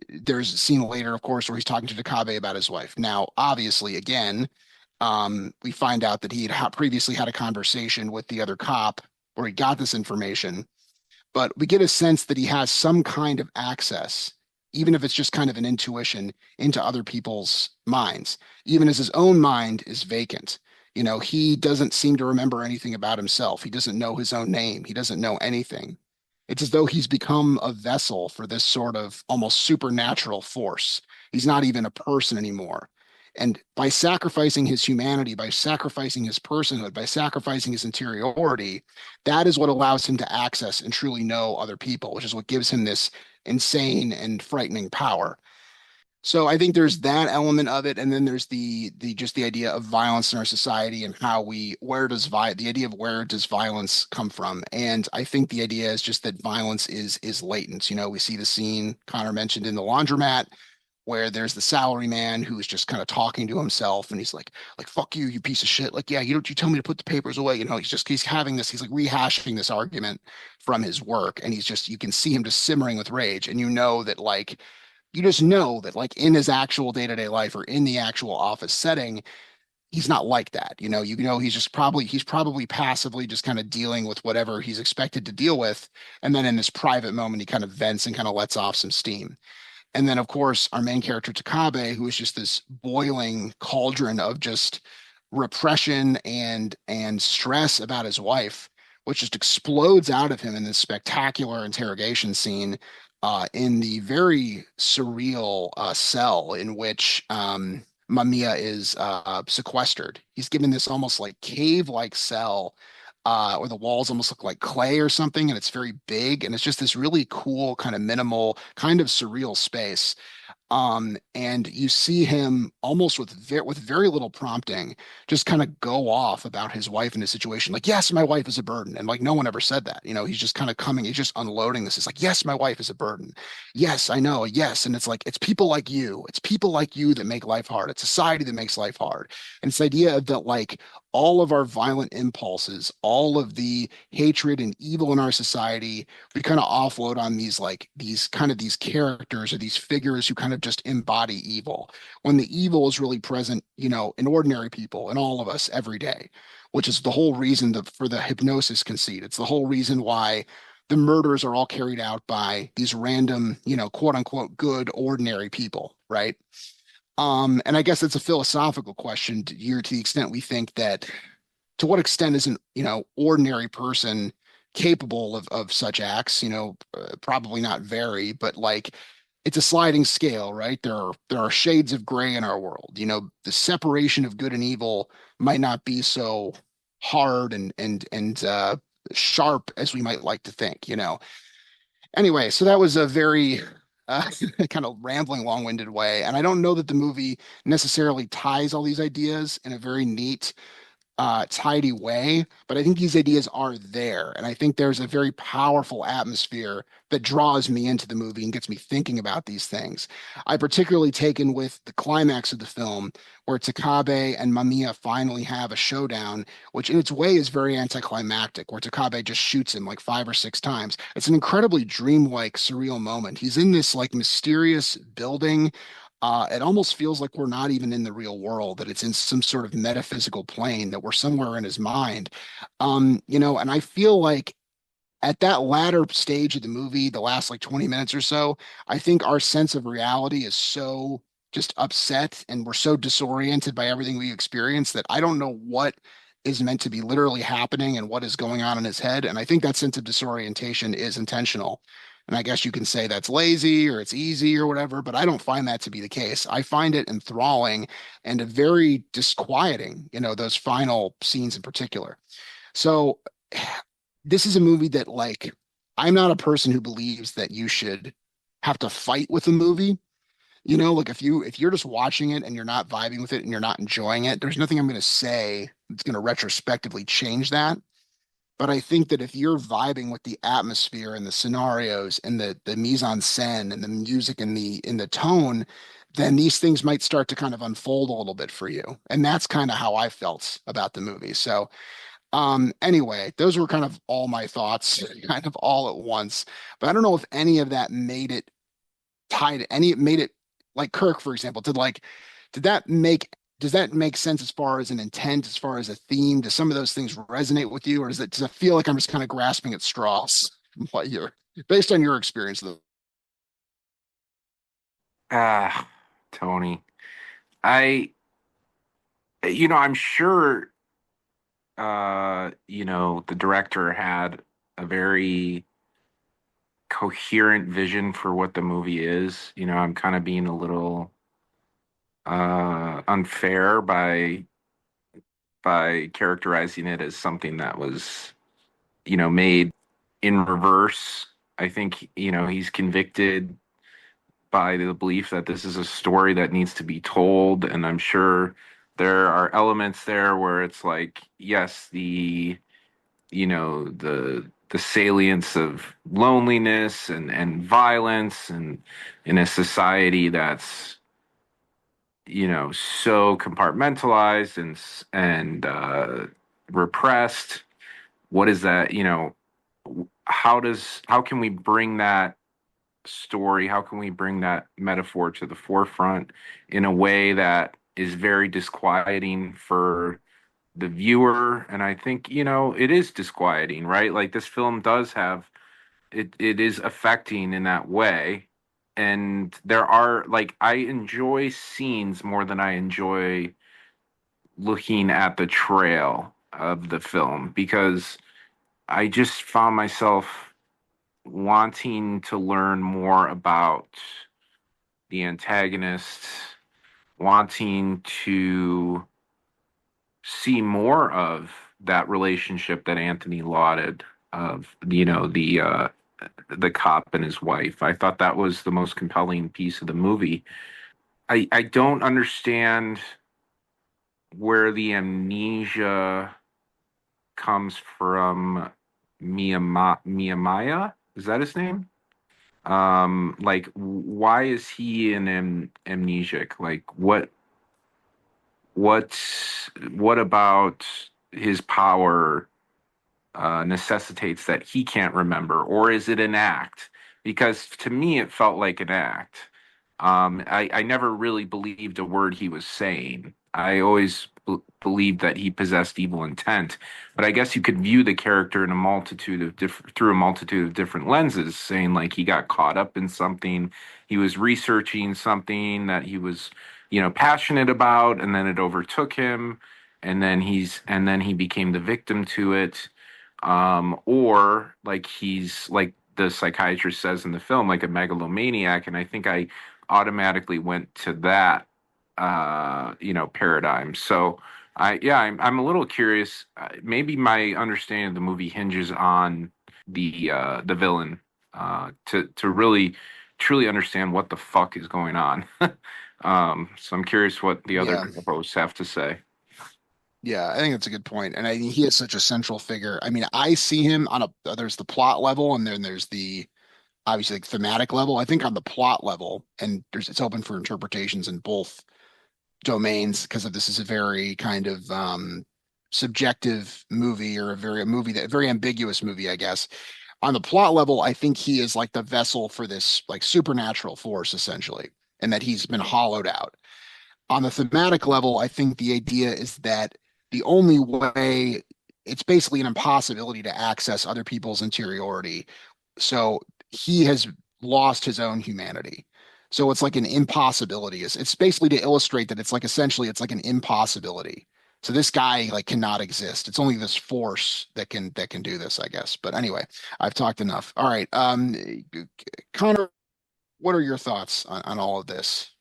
There's a scene later, of course, where he's talking to Takabe about his wife. Now, obviously, again, we find out that he had previously had a conversation with the other cop where he got this information, but we get a sense that he has some kind of access, even if it's just kind of an intuition into other people's minds, even as his own mind is vacant. He doesn't seem to remember anything about himself. He doesn't know his own name. He doesn't know anything. It's as though he's become a vessel for this sort of almost supernatural force. He's not even a person anymore. And by sacrificing his humanity, by sacrificing his personhood, by sacrificing his interiority, that is what allows him to access and truly know other people, which is what gives him this insane and frightening power. So I think there's that element of it, and then there's the just the idea of violence in our society and how the idea of where does violence come from? And I think the idea is just that violence is latent. We see the scene Connor mentioned in the laundromat where there's the salary man who's just kind of talking to himself and he's like fuck you, you piece of shit. Like, yeah, you tell me to put the papers away. He's having this, he's like rehashing this argument from his work, and you can see him just simmering with rage, and you just know that like in his actual day-to-day life or in the actual office setting, he's not like that. He's probably passively just kind of dealing with whatever he's expected to deal with. And then in this private moment, he kind of vents and kind of lets off some steam. And then, of course, our main character, Takabe, who is just this boiling cauldron of just repression and stress about his wife, which just explodes out of him in this spectacular interrogation scene in the very surreal cell in which Mamiya is sequestered. He's given this almost like cave-like cell where the walls almost look like clay or something, and it's very big, and it's just this really cool, kind of minimal, kind of surreal space. And you see him almost with very little prompting, just kind of go off about his wife and his situation. Like, yes, my wife is a burden, and like no one ever said that. He's just kind of coming, he's just unloading this. It's like, yes, my wife is a burden. Yes, I know. Yes, and it's like it's people like you. It's people like you that make life hard. It's society that makes life hard. And it's the idea that like all of our violent impulses, all of the hatred and evil in our society, we kind of offload on these characters or these figures who kind of just embody evil, when the evil is really present, in ordinary people, in all of us every day, which is the whole reason for the hypnosis conceit. It's the whole reason why the murders are all carried out by these random, quote unquote, good, ordinary people, right? And I guess it's a philosophical question to the extent we think that to what extent is an, ordinary person capable of such acts? Probably not very, but like it's a sliding scale, right? There are shades of gray in our world. The separation of good and evil might not be so hard and sharp as we might like to think. Anyway, so that was a very kind of rambling, long-winded way, and I don't know that the movie necessarily ties all these ideas in a very neat tidy way, but I think these ideas are there. And I think there's a very powerful atmosphere that draws me into the movie and gets me thinking about these things. I particularly taken with the climax of the film, where Takabe and Mamiya finally have a showdown, which in its way is very anticlimactic, where Takabe just shoots him like 5 or 6 times. It's an incredibly dreamlike, surreal moment. He's in this like mysterious building. It almost feels like we're not even in the real world, that it's in some sort of metaphysical plane, that we're somewhere in his mind. And I feel like at that latter stage of the movie, the last like 20 minutes or so, I think our sense of reality is so just upset and we're so disoriented by everything we experience that I don't know what is meant to be literally happening and what is going on in his head. And I think that sense of disorientation is intentional. And I guess you can say that's lazy or it's easy or whatever, but I don't find that to be the case. I find it enthralling and a very disquieting, those final scenes in particular. So this is a movie that like I'm not a person who believes that you should have to fight with a movie. Like if you're just watching it and you're not vibing with it and you're not enjoying it, there's nothing I'm going to say that's going to retrospectively change that. But I think that if you're vibing with the atmosphere and the scenarios and the mise en scène and the music and the tone, then these things might start to kind of unfold a little bit for you. And that's kind of how I felt about the movie. So anyway, those were kind of all my thoughts, kind of all at once. But I don't know if any of that made it like Kirk, for example, did that make does that make sense as far as an intent, as far as a theme? Do some of those things resonate with you, or does it feel like I'm just kind of grasping at straws from what you're based on your experience though? Ah, Tony. I, I'm sure, the director had a very coherent vision for what the movie is. I'm kind of being a little unfair by characterizing it as something that was, made in reverse. I think, he's convicted by the belief that this is a story that needs to be told. And I'm sure there are elements there where it's like, yes, the salience of loneliness and violence and in a society that's, so compartmentalized and repressed. What is that? How can we bring that story, how can we bring that metaphor to the forefront in a way that is very disquieting for the viewer? And I think, it is disquieting, right? Like this film does have it is affecting in that way. And there are like I enjoy scenes more than I enjoy looking at the trail of the film because I just found myself wanting to learn more about the antagonist, wanting to see more of that relationship that Anthony lauded of the cop and his wife. I thought that was the most compelling piece of the movie. I don't understand where the amnesia comes from. Miyamaya, is that his name? Like why is he an amnesiac? Like what what about his power necessitates that he can't remember, or is it an act? Because to me, it felt like an act. I never really believed a word he was saying. I always believed that he possessed evil intent, but I guess you could view the character in a multitude of through a multitude of different lenses, saying like he got caught up in something, he was researching something that he was, passionate about, and then it overtook him, and then he became the victim to it, or like he's like the psychiatrist says in the film, like a megalomaniac. And I think I automatically went to that, paradigm. So I'm a little curious. Maybe my understanding of the movie hinges on the villain, to really truly understand what the fuck is going on. So I'm curious what the other Yeah. co-hosts have to say. Yeah, I think that's a good point. And I think he is such a central figure. I mean, I see him on there's the plot level and then there's the obviously like thematic level. I think on the plot level, and it's open for interpretations in both domains because of this is a very kind of subjective movie or a movie that very ambiguous movie, I guess. On the plot level, I think he is like the vessel for this like supernatural force essentially, and that he's been hollowed out. On the thematic level, I think the idea is that the only way it's basically an impossibility to access other people's interiority. So he has lost his own humanity. So it's like an impossibility. It's basically to illustrate that it's like essentially it's like an impossibility. So this guy like cannot exist. It's only this force that can do this, I guess. But anyway, I've talked enough. All right. Connor, what are your thoughts on all of this?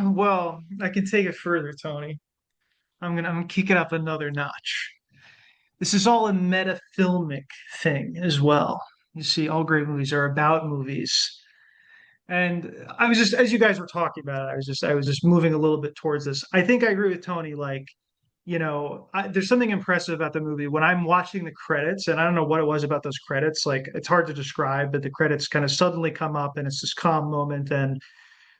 Well, I can take it further, Tony. I'm gonna kick it up another notch. This is all a meta filmic thing as well. You see, all great movies are about movies. And I was just, as you guys were talking about it, I was just moving a little bit towards this. I think I agree with Tony. Like, there's something impressive about the movie when I'm watching the credits, and I don't know what it was about those credits. Like, it's hard to describe, but the credits kind of suddenly come up, and it's this calm moment, and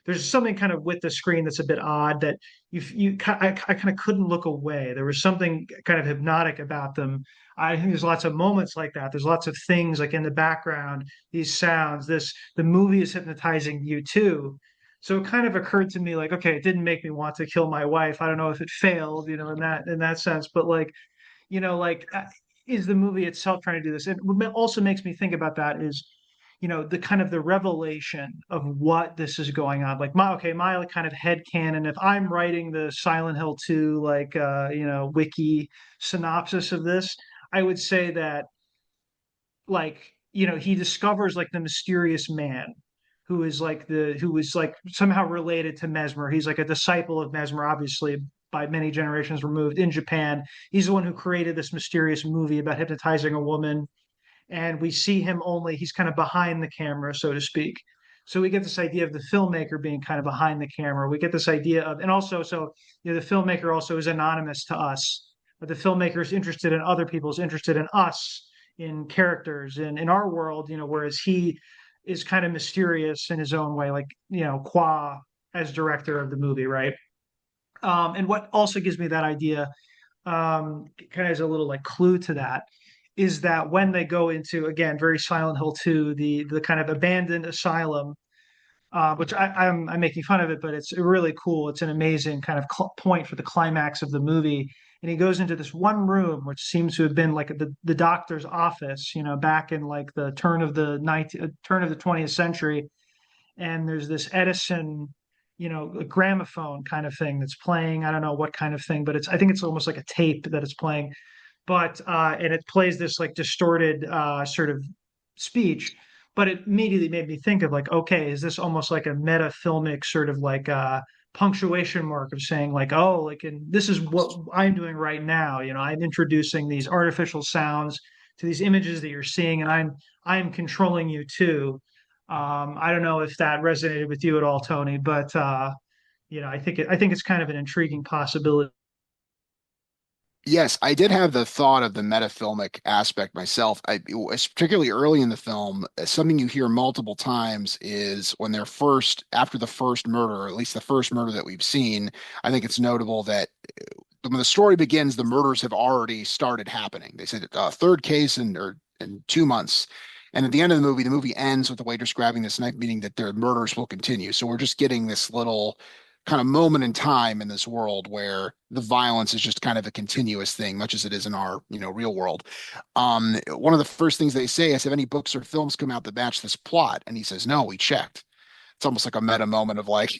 there's something kind of with the screen that's a bit odd that I kind of couldn't look away. There was something kind of hypnotic about them. I think there's lots of moments like that. There's lots of things like in the background, these sounds, the movie is hypnotizing you too. So it kind of occurred to me like, okay, it didn't make me want to kill my wife. I don't know if it failed, in that sense, but like, is the movie itself trying to do this? And what also makes me think about that is, the kind of the revelation of what this is going on. Like my like, kind of head canon, if I'm writing the Silent Hill 2 like wiki synopsis of this, I would say that like he discovers like the mysterious man who is like somehow related to Mesmer. He's like a disciple of Mesmer, obviously by many generations removed in Japan. He's the one who created this mysterious movie about hypnotizing a woman, and we see him only, he's kind of behind the camera, so to speak. So we get this idea of the filmmaker being kind of behind the camera. We get this idea of, and also, so the filmmaker also is anonymous to us, but the filmmaker is interested in other people, is interested in us, in characters, in our world, whereas he is kind of mysterious in his own way, like, Qua as director of the movie, right? And what also gives me that idea, kind of as a little like clue to that, is that when they go into, again, very Silent Hill 2, the kind of abandoned asylum, which I'm making fun of it, but it's really cool. It's an amazing kind of point for the climax of the movie. And he goes into this one room, which seems to have been like the doctor's office, back in like the turn of the 20th century. And there's this Edison, a gramophone kind of thing that's playing. I don't know what kind of thing, but I think it's almost like a tape that it's playing. But and it plays this like distorted sort of speech. But it immediately made me think of like, okay, is this almost like a meta filmic sort of like punctuation mark of saying like, oh, like, and this is what I'm doing right now. I'm introducing these artificial sounds to these images that you're seeing, and I'm controlling you too. I don't know if that resonated with you at all, Tony, but I think it's kind of an intriguing possibility. Yes, I did have the thought of the metafilmic aspect myself. It's particularly early in the film, something you hear multiple times is when they're first, after the first murder, or at least the first murder that we've seen. I think it's notable that when the story begins, the murders have already started happening. They said third case in 2 months. And at the end of the movie ends with the waitress grabbing this knife, meaning that their murders will continue. So we're just getting this little kind of moment in time in this world where the violence is just kind of a continuous thing, much as it is in our, real world. One of the first things they say is, have any books or films come out that match this plot? And he says, no, we checked. It's almost like a meta moment of like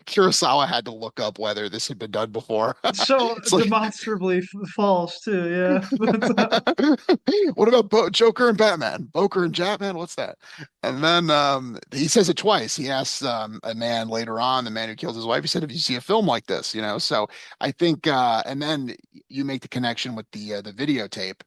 Kurosawa had to look up whether this had been done before. It's so It's like, demonstrably false too, yeah. what about Joker and Batman? Boker and Batman? What's that? And then he says it twice. He asks a man later on, the man who killed his wife, he said, "If you see a film like this, So I think, and then you make the connection with the videotape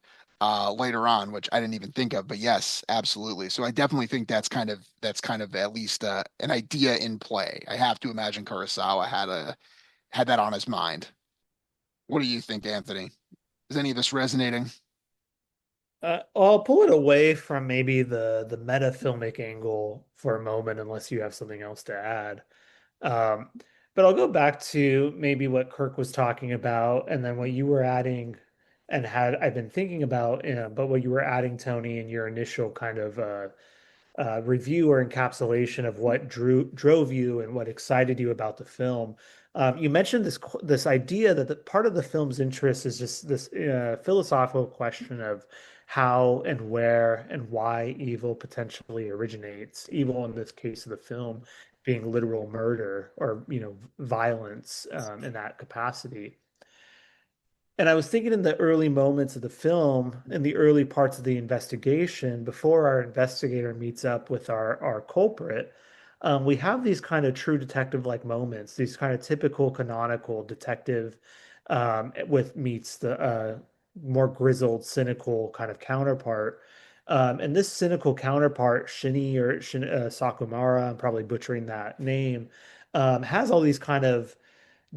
later on, which I didn't even think of. But yes, absolutely. So I definitely think that's kind of at least an idea in play. I have to imagine Kurosawa had that on his mind. What do you think, Anthony? Is any of this resonating? I'll pull it away from maybe the meta filmic angle for a moment, unless you have something else to add. Um, but I'll go back to maybe what Kirk was talking about, and then what you were adding, and had I've been thinking about, but what you were adding, Tony, in your initial kind of review or encapsulation of what drove you and what excited you about the film. You mentioned this idea that part of the film's interest is just this philosophical question of how and where and why evil potentially originates, evil in this case of the film. being literal murder or, violence in that capacity. And I was thinking in the early moments of the film, in the early parts of the investigation, before our investigator meets up with our culprit, we have these kind of true detective-like moments, these kind of typical canonical detective with meets the more grizzled, cynical kind of counterpart. And this cynical counterpart, Sakumara, I'm probably butchering that name, has all these kind of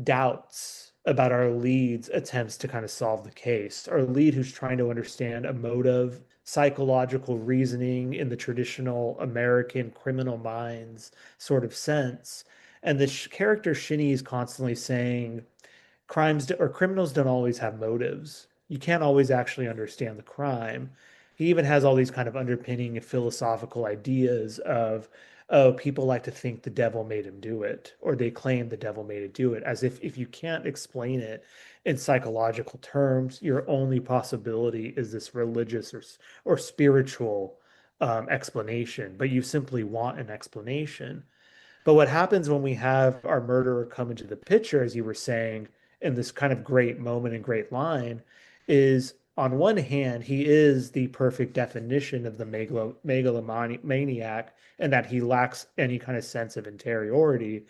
doubts about our lead's attempts to kind of solve the case. Our lead who's trying to understand a motive, psychological reasoning in the traditional American criminal minds sort of sense. And the character Shinny is constantly saying, or criminals don't always have motives. You can't always actually understand the crime. He even has all these kind of underpinning philosophical ideas of, oh, people like to think the devil made him do it, or they claim the devil made it do it, as if you can't explain it in psychological terms, your only possibility is this religious or spiritual explanation, but you simply want an explanation. But what happens when we have our murderer come into the picture, as you were saying, in this kind of great moment and great line, is on one hand, he is the perfect definition of the megalomaniac and that he lacks any kind of sense of interiority,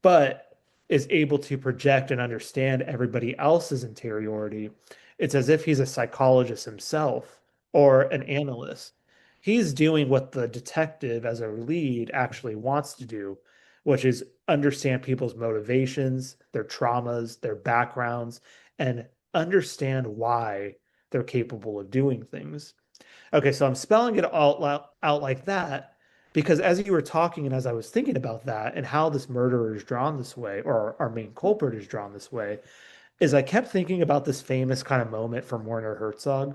but is able to project and understand everybody else's interiority. It's as if he's a psychologist himself or an analyst. He's doing what the detective, as a lead, actually wants to do, which is understand people's motivations, their traumas, their backgrounds, and understand why they're capable of doing things. Okay, so I'm spelling it all out like that because as you were talking and as I was thinking about that and how this murderer is drawn this way, or our main culprit is drawn this way, is I kept thinking about this famous kind of moment from Werner Herzog,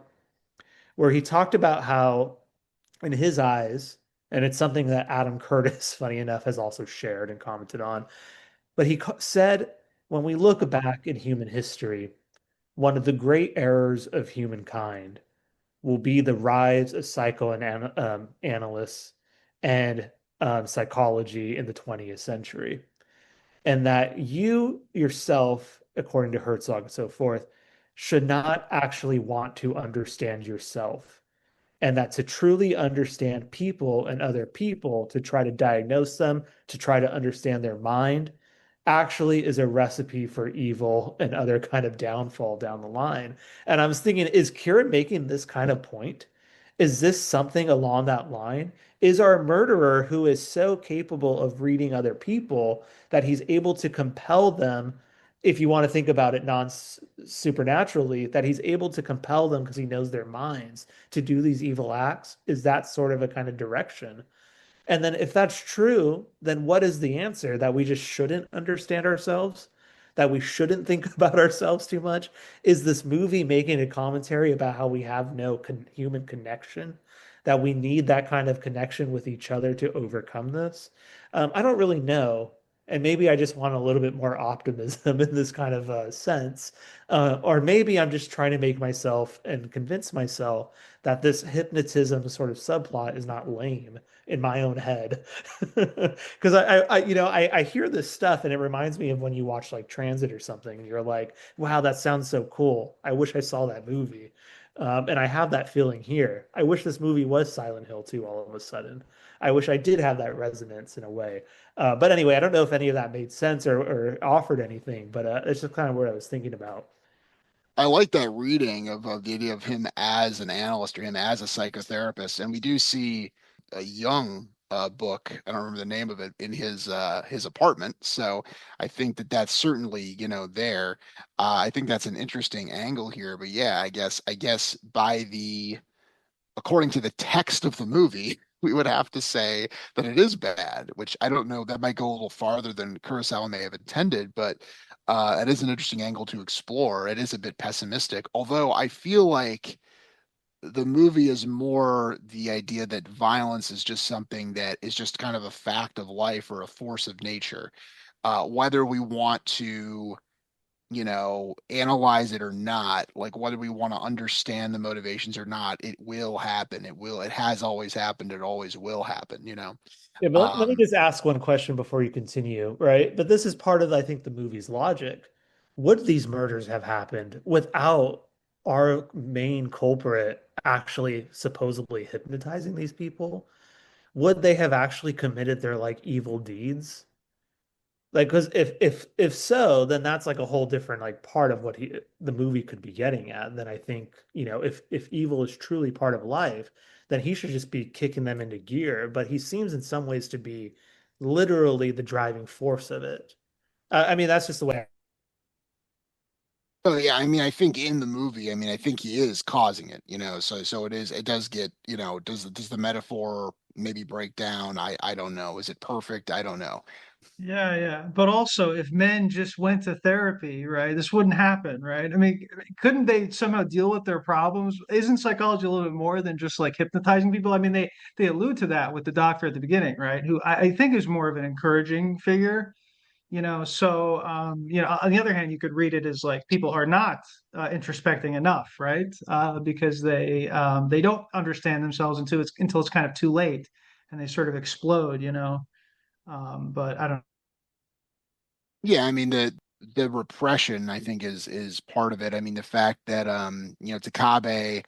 where he talked about how, in his eyes, and it's something that Adam Curtis, funny enough, has also shared and commented on, but he said, when we look back in human history, one of the great errors of humankind will be the rise of psychoanalysts and psychology in the 20th century. And that you yourself, according to Herzog and so forth, should not actually want to understand yourself. And that to truly understand people and other people, to try to diagnose them, to try to understand their mind, actually is a recipe for evil and other kind of downfall down the line. And I was thinking, is Kieran making this kind of point? Is this something along that line? Is our murderer who is so capable of reading other people that he's able to compel them, if you want to think about it non-supernaturally, that he's able to compel them because he knows their minds to do these evil acts? Is that sort of a kind of direction? And then if that's true, then what is the answer? That we just shouldn't understand ourselves? That we shouldn't think about ourselves too much? Is this movie making a commentary about how we have no human connection? That we need that kind of connection with each other to overcome this? I don't really know. And maybe I just want a little bit more optimism in this kind of sense. Or maybe I'm just trying to make myself and convince myself that this hypnotism sort of subplot is not lame in my own head. Because I hear this stuff and it reminds me of when you watch like Transit or something and you're like, wow, that sounds so cool. I wish I saw that movie. And I have that feeling here. I wish this movie was Silent Hill 2 all of a sudden. I wish I did have that resonance in a way. But anyway, I don't know if any of that made sense or offered anything, but it's just kind of what I was thinking about. I like that reading of the idea of him as an analyst or him as a psychotherapist, and we do see a young book. I don't remember the name of it in his apartment. So I think that that's certainly there. I think that's an interesting angle here. But yeah, I guess by the according to the text of the movie, we would have to say that it is bad, which I don't know. That might go a little farther than Kurosawa may have intended, but it is an interesting angle to explore. It is a bit pessimistic, although I feel like the movie is more the idea that violence is just something that is just kind of a fact of life or a force of nature. Whether we want to analyze it or not, like whether we want to understand the motivations or not, it will happen. It has always happened. It always will happen. Yeah, but let me Um, just ask one question before you continue, right? But this is part of, I think, the movie's logic. Would these murders have happened without our main culprit actually supposedly hypnotizing these people? Would they have actually committed their like evil deeds? Like, because if so, then that's like a whole different like part of what the movie could be getting at. Then I think, if evil is truly part of life, then he should just be kicking them into gear. But he seems in some ways to be literally the driving force of it. I mean, that's just the way. so yeah, I mean, I think in the movie, I mean, I think he is causing it. So it does get, does the metaphor maybe break down? I don't know. Is it perfect? I don't know. Yeah, yeah. But also, if men just went to therapy, right, this wouldn't happen, right? I mean, couldn't they somehow deal with their problems? Isn't psychology a little bit more than just like hypnotizing people? I mean, they allude to that with the doctor at the beginning, right? Who I think is more of an encouraging figure, So, on the other hand, you could read it as like people are not introspecting enough, right? Because they don't understand themselves until it's kind of too late, and they sort of explode. But I don't. Yeah, I mean the repression I think is part of it. I mean the fact that Takabe,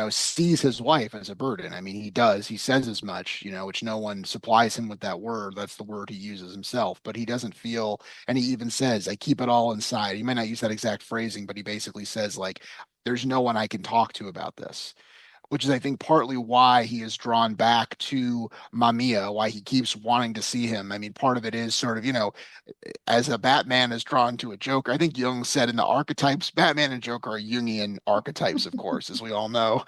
sees his wife as a burden. I mean he does. He says as much, which no one supplies him with that word. That's the word he uses himself, but he doesn't feel, and he even says, I keep it all inside. He might not use that exact phrasing, but he basically says like there's no one I can talk to about this, which is, I think, partly why he is drawn back to Mamiya, why he keeps wanting to see him. I mean, part of it is sort of, as a Batman is drawn to a Joker. I think Jung said in the archetypes, Batman and Joker are Jungian archetypes, of course, as we all know.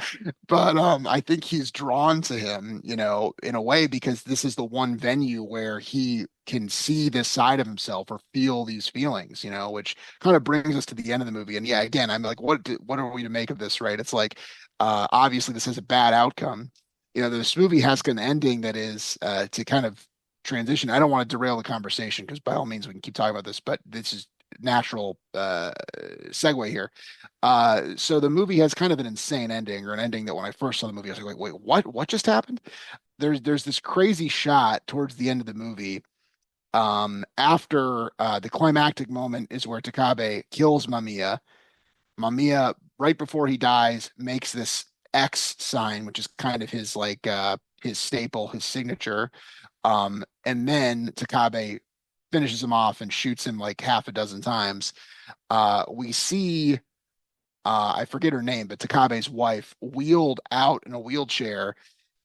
But I think he's drawn to him, in a way because this is the one venue where he can see this side of himself or feel these feelings, which kind of brings us to the end of the movie. And yeah, again, I'm like, what are we to make of this, right? It's like, obviously this has a bad outcome. This movie has an ending that is to kind of transition. I don't want to derail the conversation because by all means we can keep talking about this, but this is natural segue here. So the movie has kind of an insane ending, or an ending that when I first saw the movie, I was like, wait, what? What just happened? There's this crazy shot towards the end of the movie. After the climactic moment is where Takabe kills Mamiya. Mamiya, right before he dies, makes this X sign, which is kind of his like his staple, his signature. And then Takabe finishes him off and shoots him like half a dozen times. We see, I forget her name, but Takabe's wife wheeled out in a wheelchair,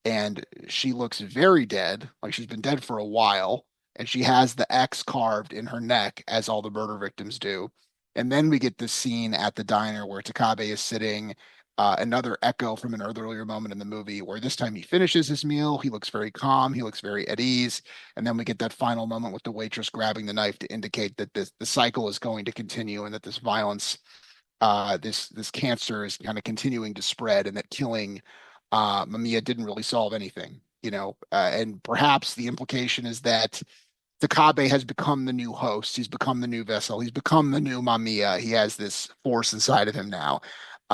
and she looks very dead, like she's been dead for a while. And she has the X carved in her neck, as all the murder victims do. And then we get this scene at the diner where Takabe is sitting, another echo from an earlier moment in the movie, where this time he finishes his meal. He looks very calm. He looks very at ease. And then we get that final moment with the waitress grabbing the knife to indicate that the cycle is going to continue and that this violence, this cancer is kind of continuing to spread, and that killing Mamiya didn't really solve anything. And perhaps the implication is that Takabe has become the new host. He's become the new vessel. He's become the new Mamiya. He has this force inside of him now,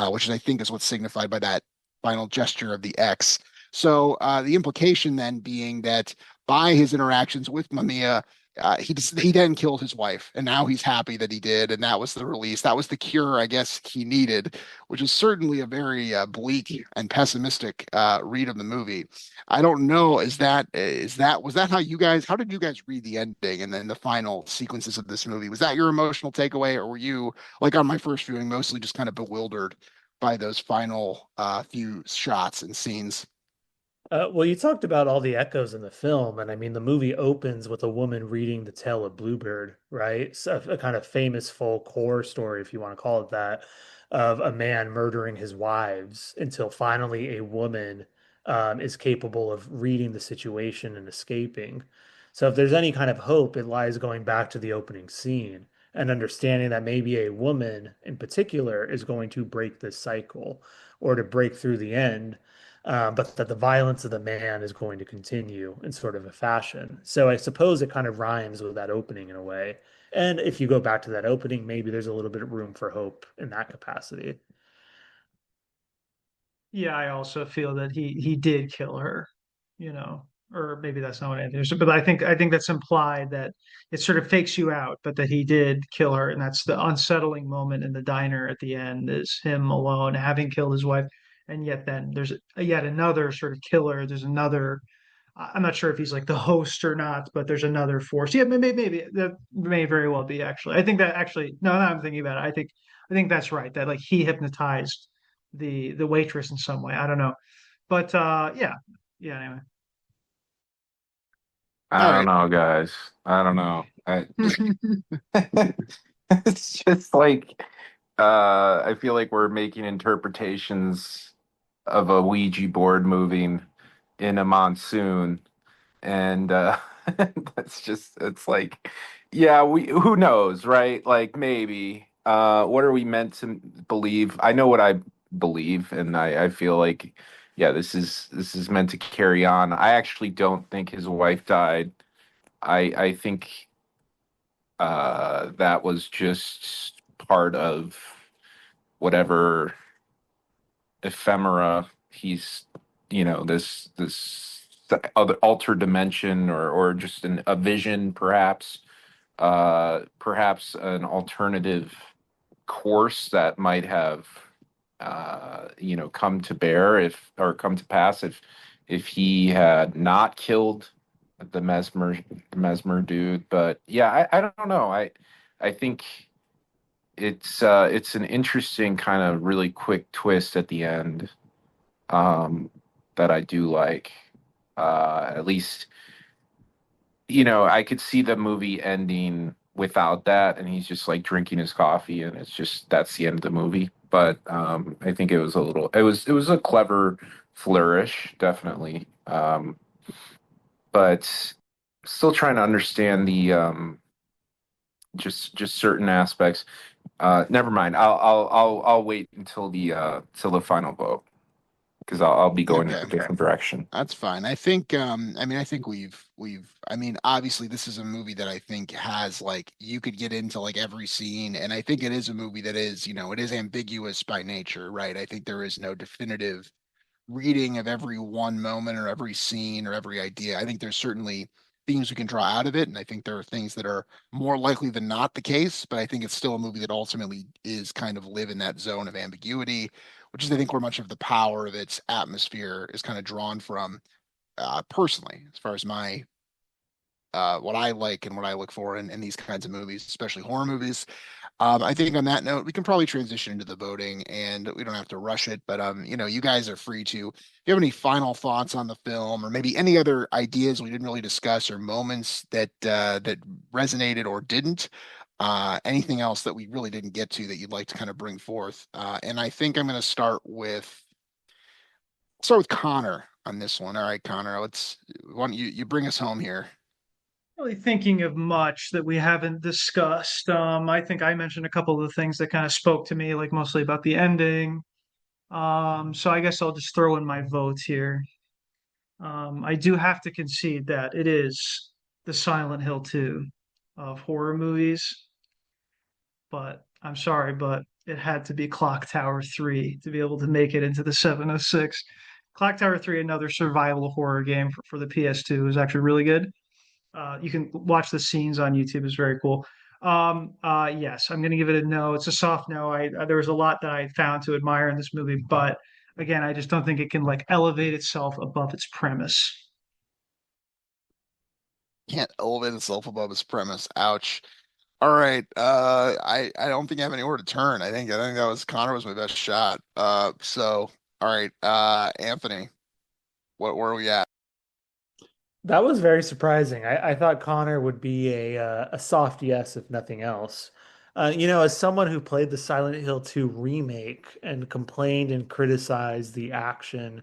which I think is what's signified by that final gesture of the X. So the implication then being that by his interactions with Mamiya, he then killed his wife, and now he's happy that he did, and that was the release. That was the cure, I guess, he needed, which is certainly a very bleak and pessimistic read of the movie. I don't know. Was that how did you guys read the ending and then the final sequences of this movie? Was that your emotional takeaway, or were you, like on my first viewing, mostly just kind of bewildered by those final few shots and scenes? Well, you talked about all the echoes in the film, and I mean, the movie opens with a woman reading the tale of Bluebird, right? So a kind of famous folk horror story, if you want to call it that, of a man murdering his wives until finally a woman is capable of reading the situation and escaping. So if there's any kind of hope, it lies going back to the opening scene and understanding that maybe a woman in particular is going to break this cycle or to break through the end, but that the violence of the man is going to continue in sort of a fashion. So I suppose it kind of rhymes with that opening in a way. And if you go back to that opening, maybe there's a little bit of room for hope in that capacity. Yeah, I also feel that he did kill her, you know, or maybe that's not what Anthony said, but I think that's implied that it sort of fakes you out, but that he did kill her, and that's the unsettling moment in the diner at the end is him alone, having killed his wife, and yet then there's yet another sort of killer. There's another. I'm not sure if he's like the host or not, but there's another force. Yeah, maybe that may very well be actually. I think that actually, no, now I'm thinking about it. I think that's right. That like he hypnotized the waitress in some way. I don't know, but yeah, yeah. Anyway, All I don't right. know, guys. I don't know. It's just like I feel like we're making interpretations of a Ouija board moving in a monsoon, and that's just it's like yeah, we who knows, right? Like maybe what are we meant to believe? I know what I believe, and I feel like yeah, this is meant to carry on. I actually don't think his wife died. I think that was just part of whatever ephemera he's this other altered dimension or just a vision perhaps perhaps an alternative course that might have come to bear if or come to pass if he had not killed the mesmer dude. But yeah, I don't know. I think it's an interesting kind of really quick twist at the end that I do like. At least, I could see the movie ending without that, and he's just like drinking his coffee, and it's just that's the end of the movie. But I think it was a clever flourish, definitely. But still trying to understand the just certain aspects. Never mind. I'll wait until the final vote because I'll be going in Okay. a different direction. That's fine. I think I mean, obviously this is a movie that I think has like you could get into like every scene, and I think it is a movie that is, it is ambiguous by nature, right? I think there is no definitive reading of every one moment or every scene or every idea. I think there's certainly themes we can draw out of it, and I think there are things that are more likely than not the case, but I think it's still a movie that ultimately is kind of live in that zone of ambiguity, which is I think where much of the power of its atmosphere is kind of drawn from, personally, as far as my what I like and what I look for in these kinds of movies, especially horror movies. I think on that note, we can probably transition into the voting, and we don't have to rush it. But you guys are free to. If you have any final thoughts on the film, or maybe any other ideas we didn't really discuss, or moments that resonated or didn't, anything else that we really didn't get to that you'd like to kind of bring forth. And I think I'm going to start with Connor on this one. All right, Connor, why don't you bring us home here? really thinking of much that we haven't discussed. I think I mentioned a couple of the things that kind of spoke to me, like mostly about the ending. So I guess I'll just throw in my vote here. I do have to concede that it is the Silent Hill 2 of horror movies, but I'm sorry, but it had to be Clock Tower 3 to be able to make it into the 706. Clock Tower 3, another survival horror game for the PS2, is actually really good. You can watch the scenes on YouTube; it's very cool. Yes, I'm going to give it a no. It's a soft no. There was a lot that I found to admire in this movie, but again, I just don't think it can like elevate itself above its premise. Can't elevate itself above its premise. Ouch. All right. I don't think I have anywhere to turn. I think that was Connor was my best shot. So all right. Anthony, where are we at? That was very surprising. I thought Connor would be a soft yes, if nothing else. As someone who played the Silent Hill 2 remake and complained and criticized the action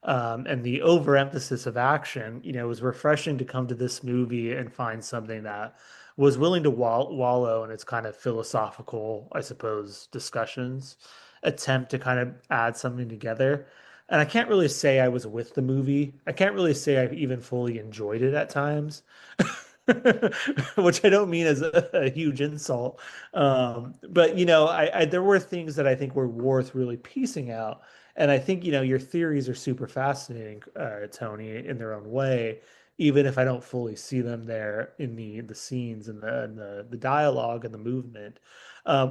and the overemphasis of action, it was refreshing to come to this movie and find something that was willing to wallow in its kind of philosophical, I suppose, discussions, attempt to kind of add something together. And I can't really say I was with the movie. I can't really say I've even fully enjoyed it at times. which I don't mean as a huge insult. But I there were things that I think were worth really piecing out. And I think, your theories are super fascinating, Tony, in their own way, even if I don't fully see them there in the scenes and the dialogue and the movement.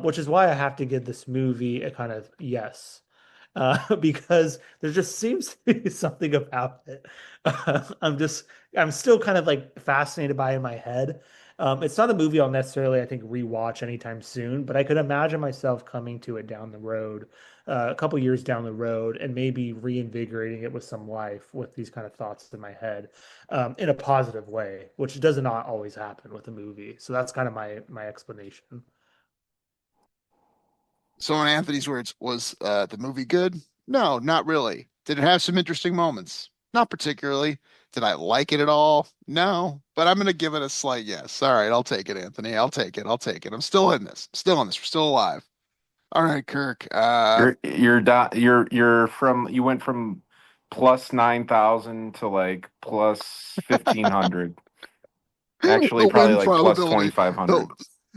Which is why I have to give this movie a kind of yes. Because there just seems to be something about it. I'm still kind of like fascinated by it in my head. It's not a movie I'll necessarily, I think, rewatch anytime soon, but I could imagine myself coming to it down the road, a couple years down the road, and maybe reinvigorating it with some life with these kind of thoughts in my head, in a positive way, which does not always happen with a movie. So that's kind of my explanation. So in Anthony's words, was the movie good? No, not really. Did it have some interesting moments? Not particularly. Did I like it at all? No, but I'm gonna give it a slight yes. All right, I'll take it, Anthony. I'll take it. I'll take it. I'm still in this. Still in this. We're still alive. All right, Kirk. You went from plus 9,000 to like plus 1,500. Actually, The probably win like plus probability, the 2,500.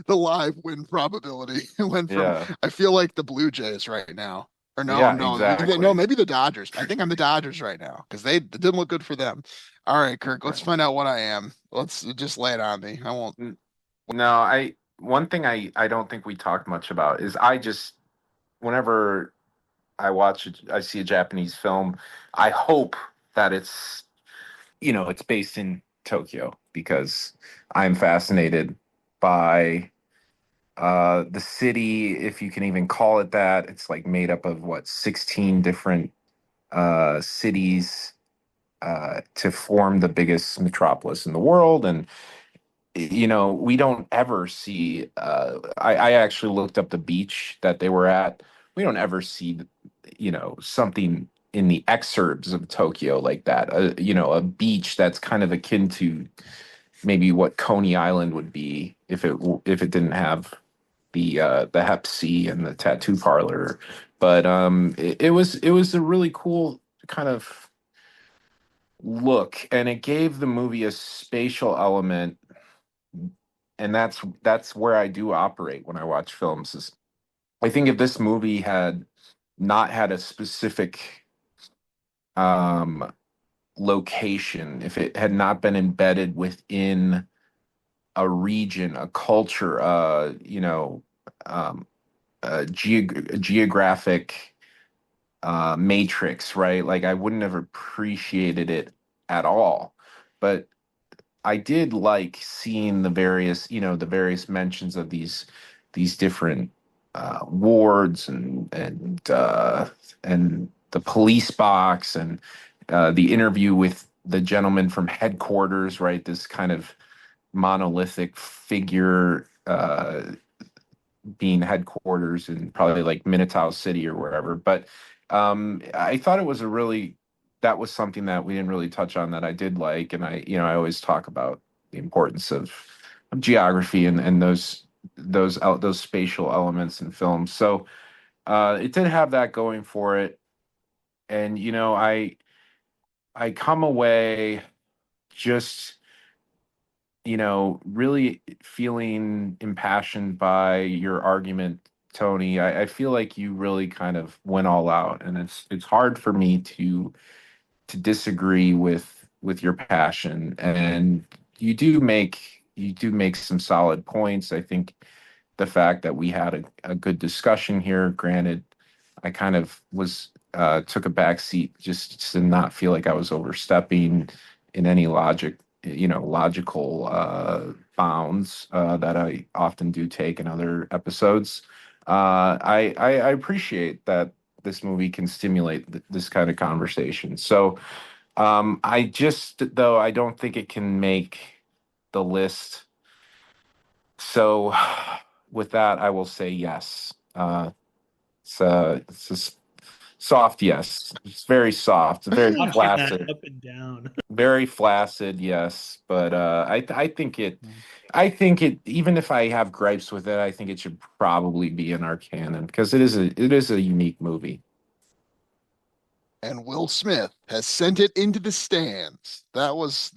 the live win probability went from, Yeah. I feel like the Blue Jays right now. Or no, Yeah, no, no, exactly. maybe the Dodgers. I think I'm the Dodgers right now because they it didn't look good for them. All right, Kirk, let's Right. find out what I am. Let's just lay it on me. I won't. N- No, one thing I don't think we talked much about is I just whenever I see a Japanese film, I hope that it's based in Tokyo because I'm fascinated by the city, if you can even call it that. It's like made up of what, 16 different cities to form the biggest metropolis in the world. And we don't ever see. I actually looked up the beach that they were at. We don't ever see, something in the exurbs of Tokyo like that. A beach that's kind of akin to maybe what Coney Island would be if it didn't have the Hep C and the tattoo parlor. But it was a really cool kind of look, and it gave the movie a spatial element, and that's where I do operate when I watch films. Is I think if this movie had not had a specific um, location, if it had not been embedded within a region, a culture, um, geographic matrix, right? Like I wouldn't have appreciated it at all. But I did like seeing the various mentions of these different wards and the police box and the interview with the gentleman from headquarters, right? This kind of monolithic figure being headquarters in probably like Minotaur City or wherever. But I thought it was that was something that we didn't really touch on that I did like, and I always talk about the importance of geography and those spatial elements in films. So it did have that going for it, and I come away just really feeling impassioned by your argument, Tony. I feel like you really kind of went all out, and it's hard for me to disagree with your passion. And you do make some solid points. I think the fact that we had a good discussion here, granted, I kind of was took a back seat just to not feel like I was overstepping in any logical bounds that I often do take in other episodes. I appreciate that this movie can stimulate this kind of conversation. So though I don't think it can make the list. So with that, I will say yes. It's a soft yes. It's very soft, very Option that flaccid, up and down. very flaccid. Yes, but I think it. Even if I have gripes with it, I think it should probably be in our canon because it is a unique movie. And Will Smith has sent it into the stands. That was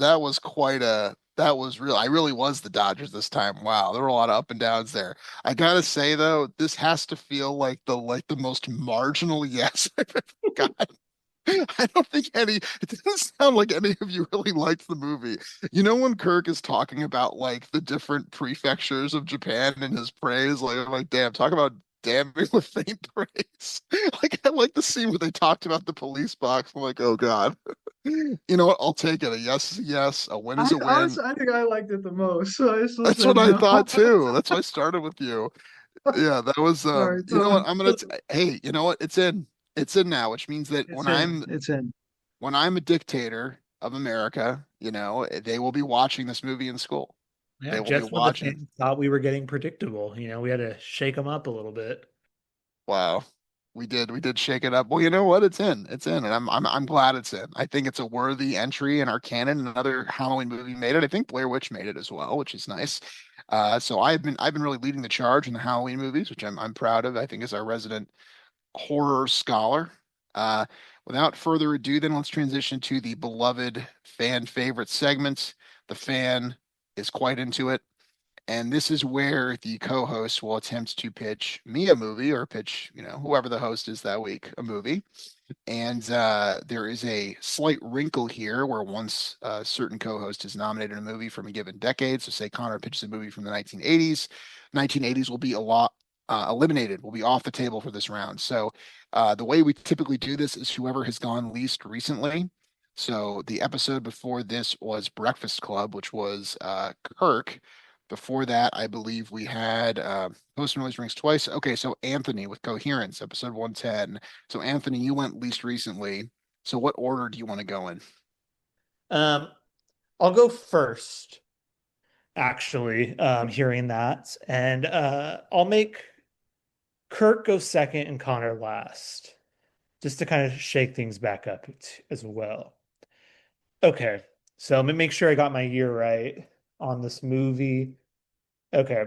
that was real. I really was the Dodgers this time. Wow, there were a lot of up and downs there. I gotta say though, this has to feel like the most marginal yes I've ever got. I don't think it doesn't sound like any of you really liked the movie. You know, when Kirk is talking about like the different prefectures of Japan and his praise, like I'm like, damn, talk about damning with faint praise. Like I like the scene where they talked about the police box. I'm like, oh God. You know what? I'll take it. A yes is a yes. A win I is a win. honestly, I think I liked it the most, so I still That's what said I no. thought too. That's why I started with you. Yeah, that was All right, you know what? so Hey, you know what? It's in. It's in now, which means that it's in. It's in. when I'm a dictator of America, they will be watching this movie in school. Yeah, They will be just when the watching. fans thought we were getting predictable, we had to shake them up a little bit. Wow. We did shake it up. Well, you know what? It's in. It's in, and I'm glad it's in. I think it's a worthy entry in our canon. Another Halloween movie made it. I think Blair Witch made it as well, which is nice. So I've been really leading the charge in the Halloween movies, which I'm proud of. I think as our resident horror scholar. Uh, Without further ado, then let's transition to the beloved fan favorite segment. The fan is quite into it. And this is where the co-host will attempt to pitch me a movie or pitch, whoever the host is that week, a movie. And there is a slight wrinkle here where once a certain co-host is nominated a movie from a given decade, so say Connor pitches a movie from the 1980s, 1980s will be a lot eliminated, will be off the table for this round. So the way we typically do this is whoever has gone least recently. So the episode before this was Breakfast Club, which was Kirk. Before that, I believe we had Post Noise Rings twice. Okay, so Anthony with Coherence, episode 110. So Anthony, you went least recently. So what order do you want to go in? Um, I'll go first, actually, hearing that. And I'll make Kirk go second and Connor last, just to kind of shake things back up as well. Okay, so let me make sure I got my year right on this movie. Okay,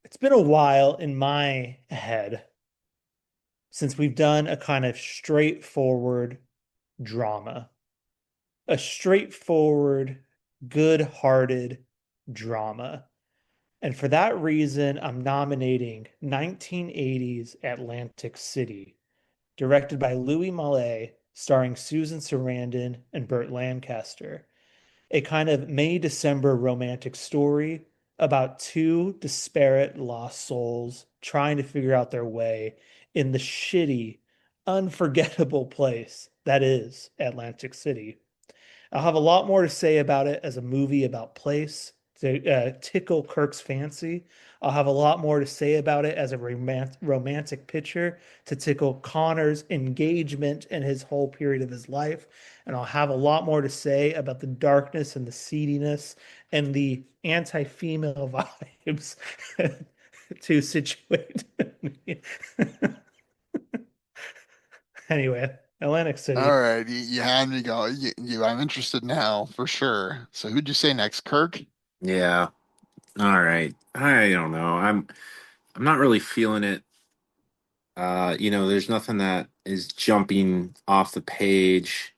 it's been a while in my head since we've done a kind of straightforward drama, a straightforward, good-hearted drama. And for that reason, I'm nominating 1980s Atlantic City, directed by Louis Malle, starring Susan Sarandon and Burt Lancaster. A kind of May December romantic story about two disparate lost souls trying to figure out their way in the shitty, unforgettable place that is Atlantic City. I'll have a lot more to say about it as a movie about place to tickle Kirk's fancy. I'll have a lot more to say about it as a romantic picture to tickle Connor's engagement in his whole period of his life. And I'll have a lot more to say about the darkness and the seediness and the anti-female vibes to situate. Anyway, Atlantic All City. right, you had me go. I'm interested now for sure. So who'd you say next? Kirk? Yeah. All right. I don't know. I'm not really feeling it. There's nothing that is jumping off the page.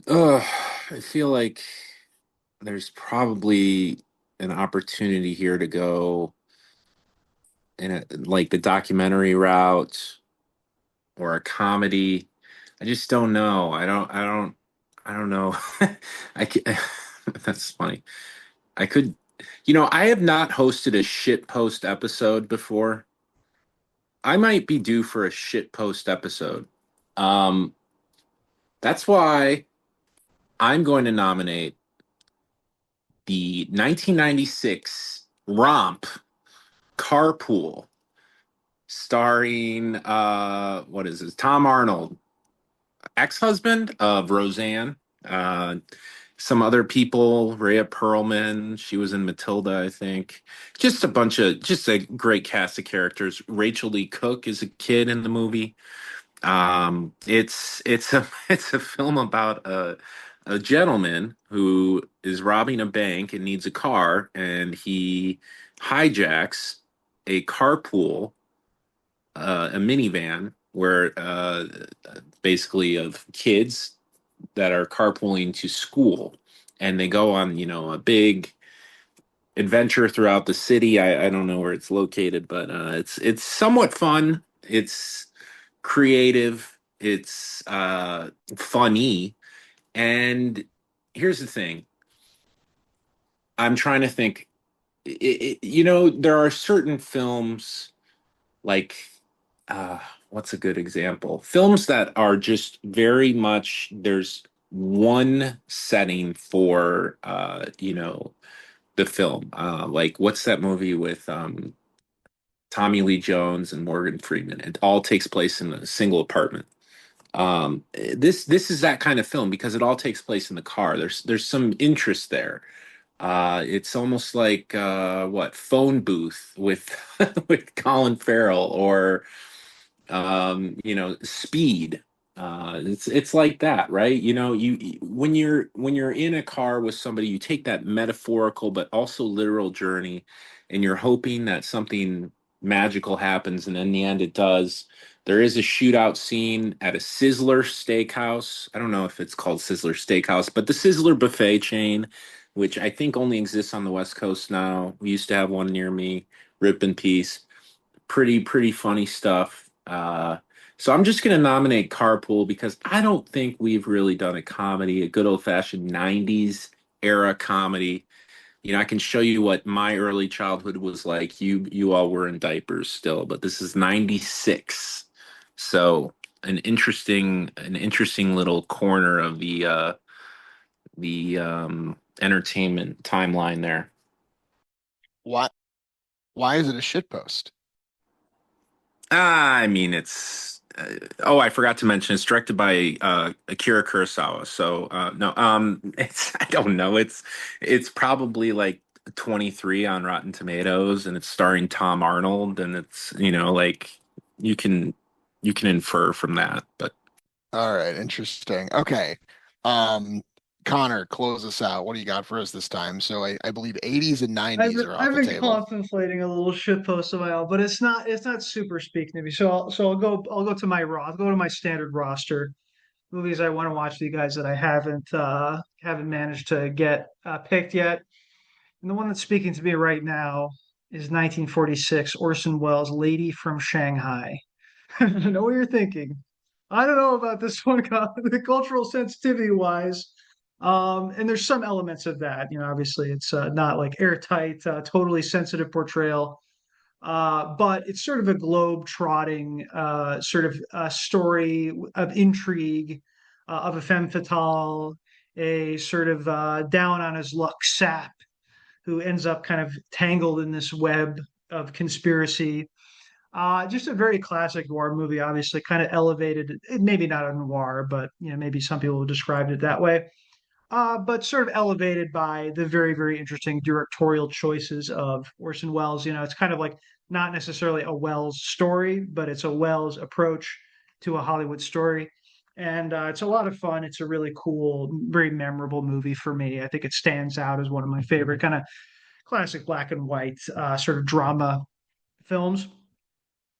Ugh, I feel like there's probably an opportunity here to go in like the documentary route or a comedy. I just don't know. I don't know. I can, that's funny. I could, I have not hosted a shit post episode before. I might be due for a shit post episode. Um, that's why I'm going to nominate the 1996 romp Carpool, starring what is this? Tom Arnold, ex-husband of Roseanne. Uh, some other people, Rhea Perlman, she was in Matilda, I think. Just a great cast of characters. Rachel Lee Cook is a kid in the movie. It's a it's a film about a gentleman who is robbing a bank and needs a car, and he hijacks a carpool, a minivan, where basically of kids that are carpooling to school, and they go on, a big adventure throughout the city. I don't know where it's located, but it's somewhat fun. It's creative. It's funny. And here's the thing. I'm trying to think. There are certain films like uh, what's a good example? Films that are just very much there's one setting for the film. Like what's that movie with Tommy Lee Jones and Morgan Freeman? It all takes place in a single apartment. This is that kind of film because it all takes place in the car. There's some interest there. It's almost like what phone booth with with Colin Farrell or speed. It's like that, right? When you're in a car with somebody, you take that metaphorical but also literal journey, and you're hoping that something magical happens, and in the end, it does. There is a shootout scene at a Sizzler Steakhouse. I don't know if it's called Sizzler Steakhouse, but the Sizzler buffet chain, which I think only exists on the West Coast now. We used to have one near me. Rip in peace. Pretty funny stuff. So I'm just going to nominate Carpool because I don't think we've really done a comedy, a good old fashioned '90s era comedy. I can show you what my early childhood was like. You all were in diapers still, but this is '96, so an interesting little corner of the entertainment timeline there. Why why is it a shitpost? I mean, it's. Oh, I forgot to mention it's directed by Akira Kurosawa. So no, it's I don't know. It's probably like 23 on Rotten Tomatoes, and it's starring Tom Arnold, and it's like you can you can infer from that. But All right, interesting. Okay. Um, Connor, close us out. What do you got for us this time? So I believe 80s and I've 90s been are off I've the been table. contemplating a little shit post of my own, but it's not super speaking to me. So I'll go to I'll go to my standard roster movies I want to watch with you guys that I haven't managed to get picked yet. And the one that's speaking to me right now is 1946 Orson Welles' Lady from Shanghai. I know what you're thinking. I don't know about this one, the cultural sensitivity wise. And there's some elements of that. Obviously, it's not like airtight, totally sensitive portrayal, but it's sort of a globe-trotting sort of story of intrigue, of a femme fatale, a sort of down on his luck sap who ends up kind of tangled in this web of conspiracy. Just a very classic noir movie, obviously, kind of elevated. Maybe not a noir, but maybe some people described it that way. But sort of elevated by the very, very interesting directorial choices of Orson Welles. It's kind of like not necessarily a Welles story, but it's a Welles approach to a Hollywood story. And it's a lot of fun. It's a really cool, very memorable movie for me. I think it stands out as one of my favorite kind of classic black and white sort of drama films.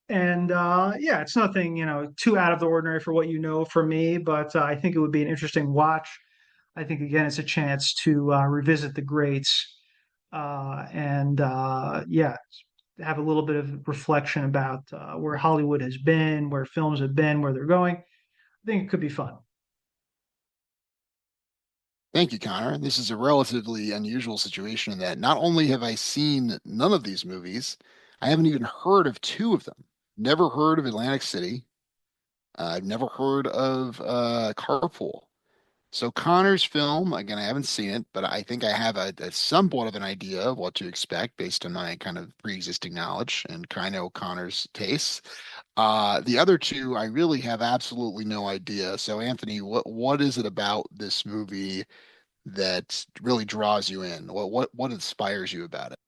And yeah, it's nothing, too out of the ordinary for what you know from me, but I think it would be an interesting watch. I think again, it's a chance to revisit the greats and yeah, have a little bit of reflection about where Hollywood has been, where films have been, where they're going. I think it could be fun. Thank you, Connor. This is a relatively unusual situation in that not only have I seen none of these movies, I haven't even heard of two of them. Never heard of Atlantic City. I've never heard of Carpool. So Connor's film, again, I haven't seen it, but I think I have a somewhat of an idea of what to expect based on my kind of pre-existing knowledge and kind of know Connor's tastes. The other two, I really have absolutely no idea. So Anthony, what is it about this movie that really draws you in? What inspires you about it?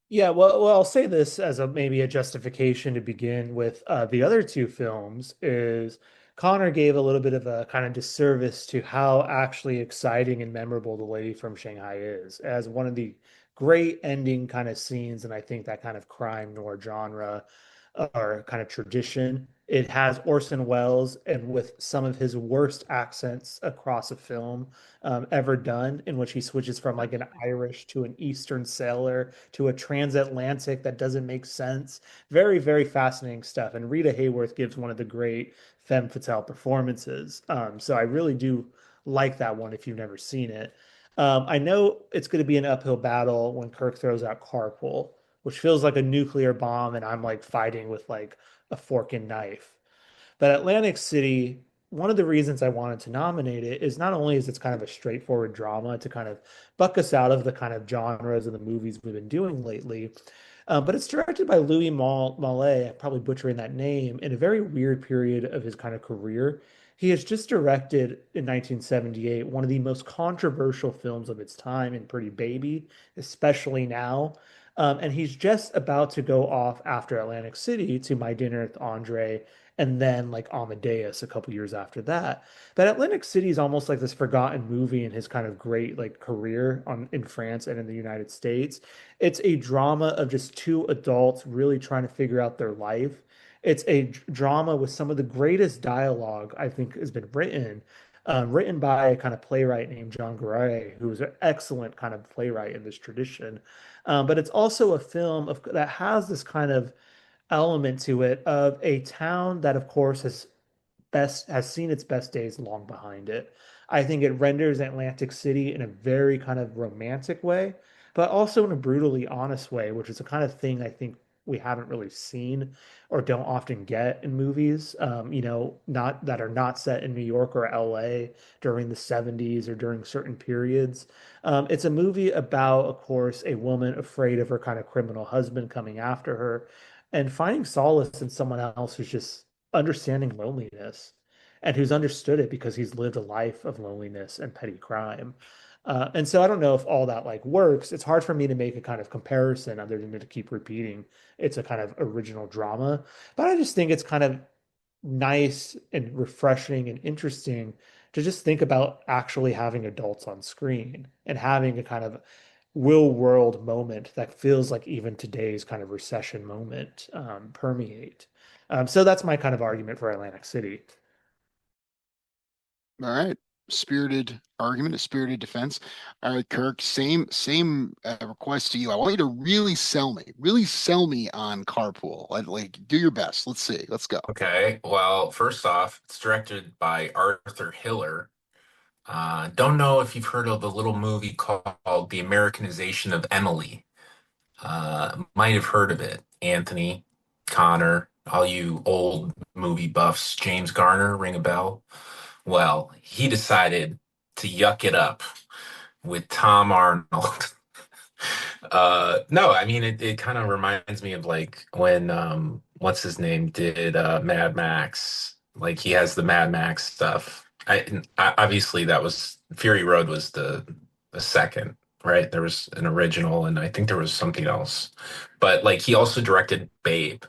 Yeah, well, I'll say this as a maybe a justification to begin with. The other two films is Connor gave a little bit of a kind of disservice to how actually exciting and memorable The Lady from Shanghai is as one of the great ending kind of scenes, and I think that kind of crime noir genre. or kind of tradition. It has Orson Welles and with some of his worst accents across a film ever done, in which he switches from like an Irish to an Eastern sailor to a transatlantic that doesn't make sense. Very, very fascinating stuff. And Rita Hayworth gives one of the great femme fatale performances. So I really do like that one if you've never seen it. I know it's going to be an uphill battle when Kirk throws out Carpool, which feels like a nuclear bomb, and I'm like fighting with like a fork and knife. But Atlantic City, one of the reasons I wanted to nominate it is not only is it's kind of a straightforward drama to kind of buck us out of the kind of genres of the movies we've been doing lately, but it's directed by Louis Malle, I'm probably butchering that name, in a very weird period of his kind of career. He has just directed in 1978 one of the most controversial films of its time in Pretty Baby, especially now. And he's just about to go off after Atlantic City to My Dinner with Andre and then like Amadeus a couple years after that. But Atlantic City is almost like this forgotten movie in his kind of great like career on in France and in the United States. It's a drama of just two adults really trying to figure out their life. It's a drama with some of the greatest dialogue I think has been written, written by a kind of playwright named John Garay, who is an excellent kind of playwright in this tradition. But it's also a film that has this kind of element to it of a town that, of course, has seen its best days long behind it. I think it renders Atlantic City in a very kind of romantic way, but also in a brutally honest way, which is a kind of thing I think we haven't really seen or don't often get in movies, not that are not set in New York or LA during the 70s or during certain periods. It's a movie about, of course, a woman afraid of her kind of criminal husband coming after her and finding solace in someone else who's just understanding loneliness and who's understood it because he's lived a life of loneliness and petty crime. And so I don't know if all that like works. It's hard for me to make a kind of comparison other than to keep repeating it's a kind of original drama. But I just think it's kind of nice and refreshing and interesting to just think about actually having adults on screen and having a kind of real world moment that feels like even today's kind of recession moment permeate. So that's my kind of argument for Atlantic City. All right. Spirited argument, a spirited defense. All right, Kirk, same request to you. I want you to really sell me on Carpool. Like, do your best. Let's see. Let's go. Okay, well, first off, it's directed by Arthur Hiller. Don't know if you've heard of a little movie called The Americanization of Emily. Might have heard of it. Anthony, Connor, all you old movie buffs, James Garner, ring a bell? Well, he decided to yuck it up with Tom Arnold. No, I mean it kind of reminds me of like when what's his name did Mad Max. Like he has the Mad Max stuff. Obviously that was Fury Road was the second, right? There was an original and I think there was something else. But like he also directed Babe.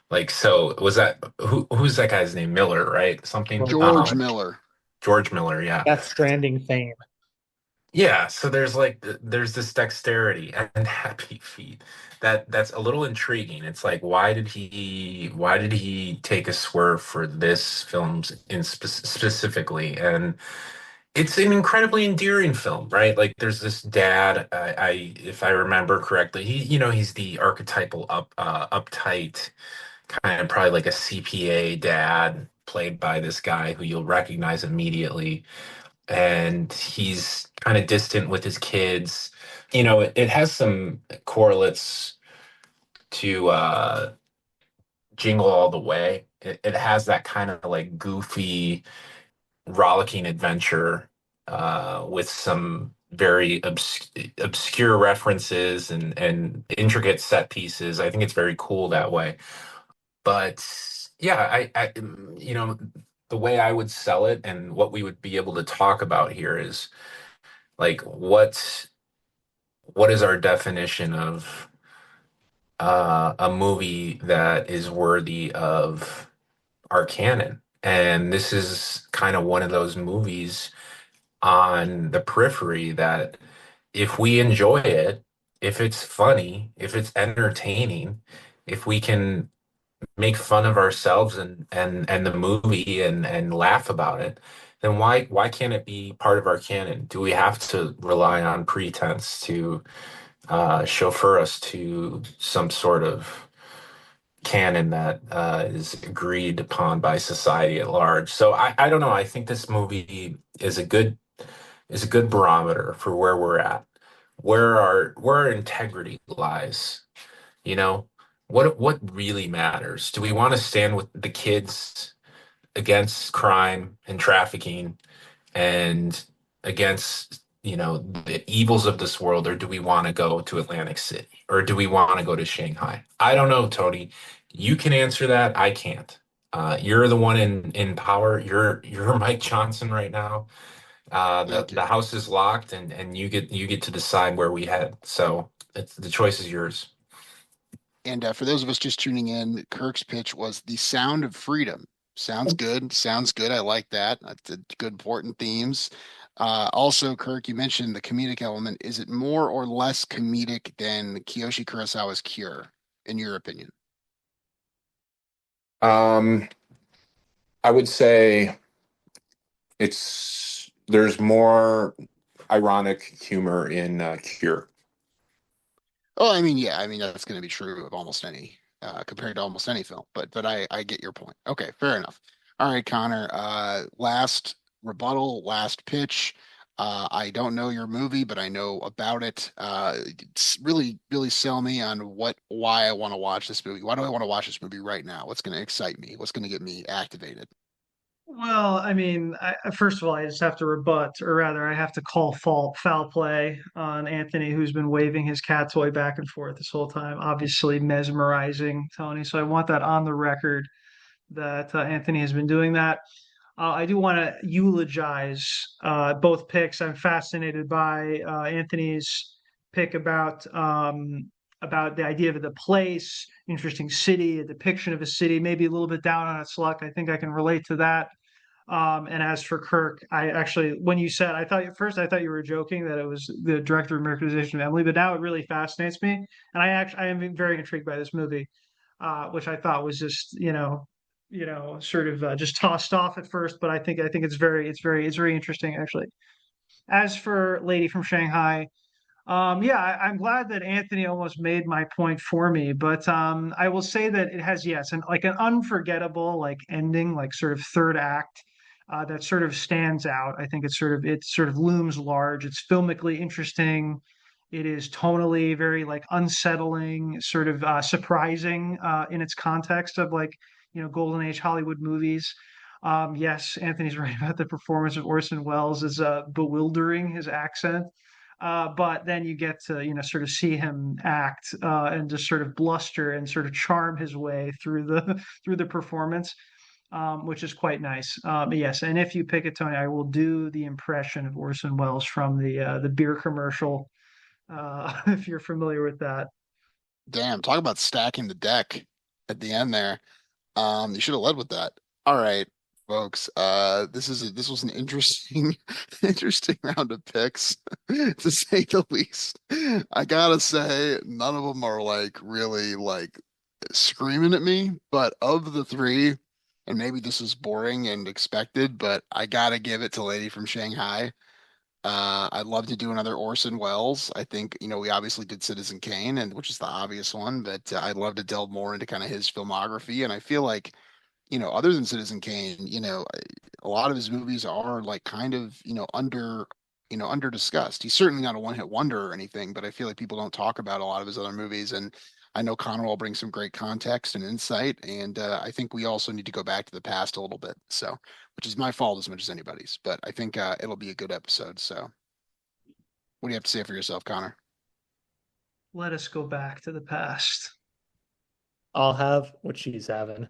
Like so was that who's that guy's name? Miller, right? Something George Miller. George Miller, yeah. Death Stranding fame. Yeah, so there's like there's this dexterity and happy feet that's a little intriguing. It's like why did he take a swerve for this film specifically? And it's an incredibly endearing film, right? Like there's this dad, I if I remember correctly, he's the archetypal uptight kind of probably like a CPA dad played by this guy who you'll recognize immediately and he's kind of distant with his kids. It has some correlates to Jingle All the Way. It has that kind of like goofy, rollicking adventure with some very obscure references and intricate set pieces. I think it's very cool that way. But yeah, the way I would sell it and what we would be able to talk about here is like what is our definition of a movie that is worthy of our canon? And this is kind of one of those movies on the periphery that if we enjoy it, if it's funny, if it's entertaining, if we can make fun of ourselves and the movie and laugh about it, then why can't it be part of our canon? Do we have to rely on pretense to chauffeur us to some sort of canon that is agreed upon by society at large? So I don't know. I think this movie is a good barometer for where we're at, where our integrity lies. You know, what really matters? Do we want to stand with the kids against crime and trafficking and against, the evils of this world, or do we want to go to Atlantic City? Or do we want to go to Shanghai? I don't know, Tony. You can answer that. I can't. You're the one in power. You're Mike Johnson right now. The Thank you. the house is locked, and you get to decide where we head. So the choice is yours. And for those of us just tuning in, Kirk's pitch was The Sound of Freedom. Sounds good. Sounds good. I like that. That's a good, important themes. Also, Kirk, you mentioned the comedic element. Is it more or less comedic than Kiyoshi Kurosawa's Cure, in your opinion? Um, I would say there's more ironic humor in Cure. Oh, I mean, yeah, I mean that's going to be true of almost any compared to almost any film. But I get your point. Okay, fair enough. All right, Connor. Last rebuttal, last pitch. I don't know your movie, but I know about it. Really sell me on why I want to watch this movie. Why do I want to watch this movie right now? What's going to excite me? What's going to get me activated? Well, I mean, first of all, I just have to rebut, or rather, I have to call foul play on Anthony, who's been waving his cat toy back and forth this whole time, obviously mesmerizing Tony. So I want that on the record that Anthony has been doing that. I do want to eulogize both picks. I'm fascinated by Anthony's pick about the idea of the place, interesting city, a depiction of a city, maybe a little bit down on its luck. I think I can relate to that. And as for Kirk, I actually, when you said, I thought at first I thought you were joking that it was the director of Americanization of Emily, but now it really fascinates me, and I am very intrigued by this movie, which I thought was just sort of just tossed off at first, but I think it's very interesting actually. As for Lady from Shanghai, yeah, I'm glad that Anthony almost made my point for me, but I will say that it has, yes, and like an unforgettable like ending, like sort of third act, that sort of stands out. I think it sort of looms large. It's filmically interesting. It is tonally very like unsettling, sort of surprising in its context of like golden age Hollywood movies. Yes, Anthony's right about the performance of Orson Welles is bewildering, his accent. But then you get to, sort of see him act and just sort of bluster and sort of charm his way through the through the performance, which is quite nice. Yes, and if you pick it, Tony, I will do the impression of Orson Welles from the beer commercial, if you're familiar with that. Damn, talk about stacking the deck at the end there. You should have led with that. All right, folks. This was an interesting, interesting round of picks, to say the least. I gotta say, none of them are like really like screaming at me. But of the three, and maybe this is boring and expected, but I gotta give it to Lady from Shanghai. I'd love to do another Orson Welles. I think, we obviously did Citizen Kane, and which is the obvious one, but I'd love to delve more into kind of his filmography. And I feel like other than Citizen Kane, a lot of his movies are like kind of, under discussed. He's certainly not a one-hit wonder or anything, but I feel like people don't talk about a lot of his other movies. And I know Connor will bring some great context and insight. And I think we also need to go back to the past a little bit. So, which is my fault as much as anybody's, but I think it'll be a good episode. So, what do you have to say for yourself, Connor? Let us go back to the past. I'll have what she's having.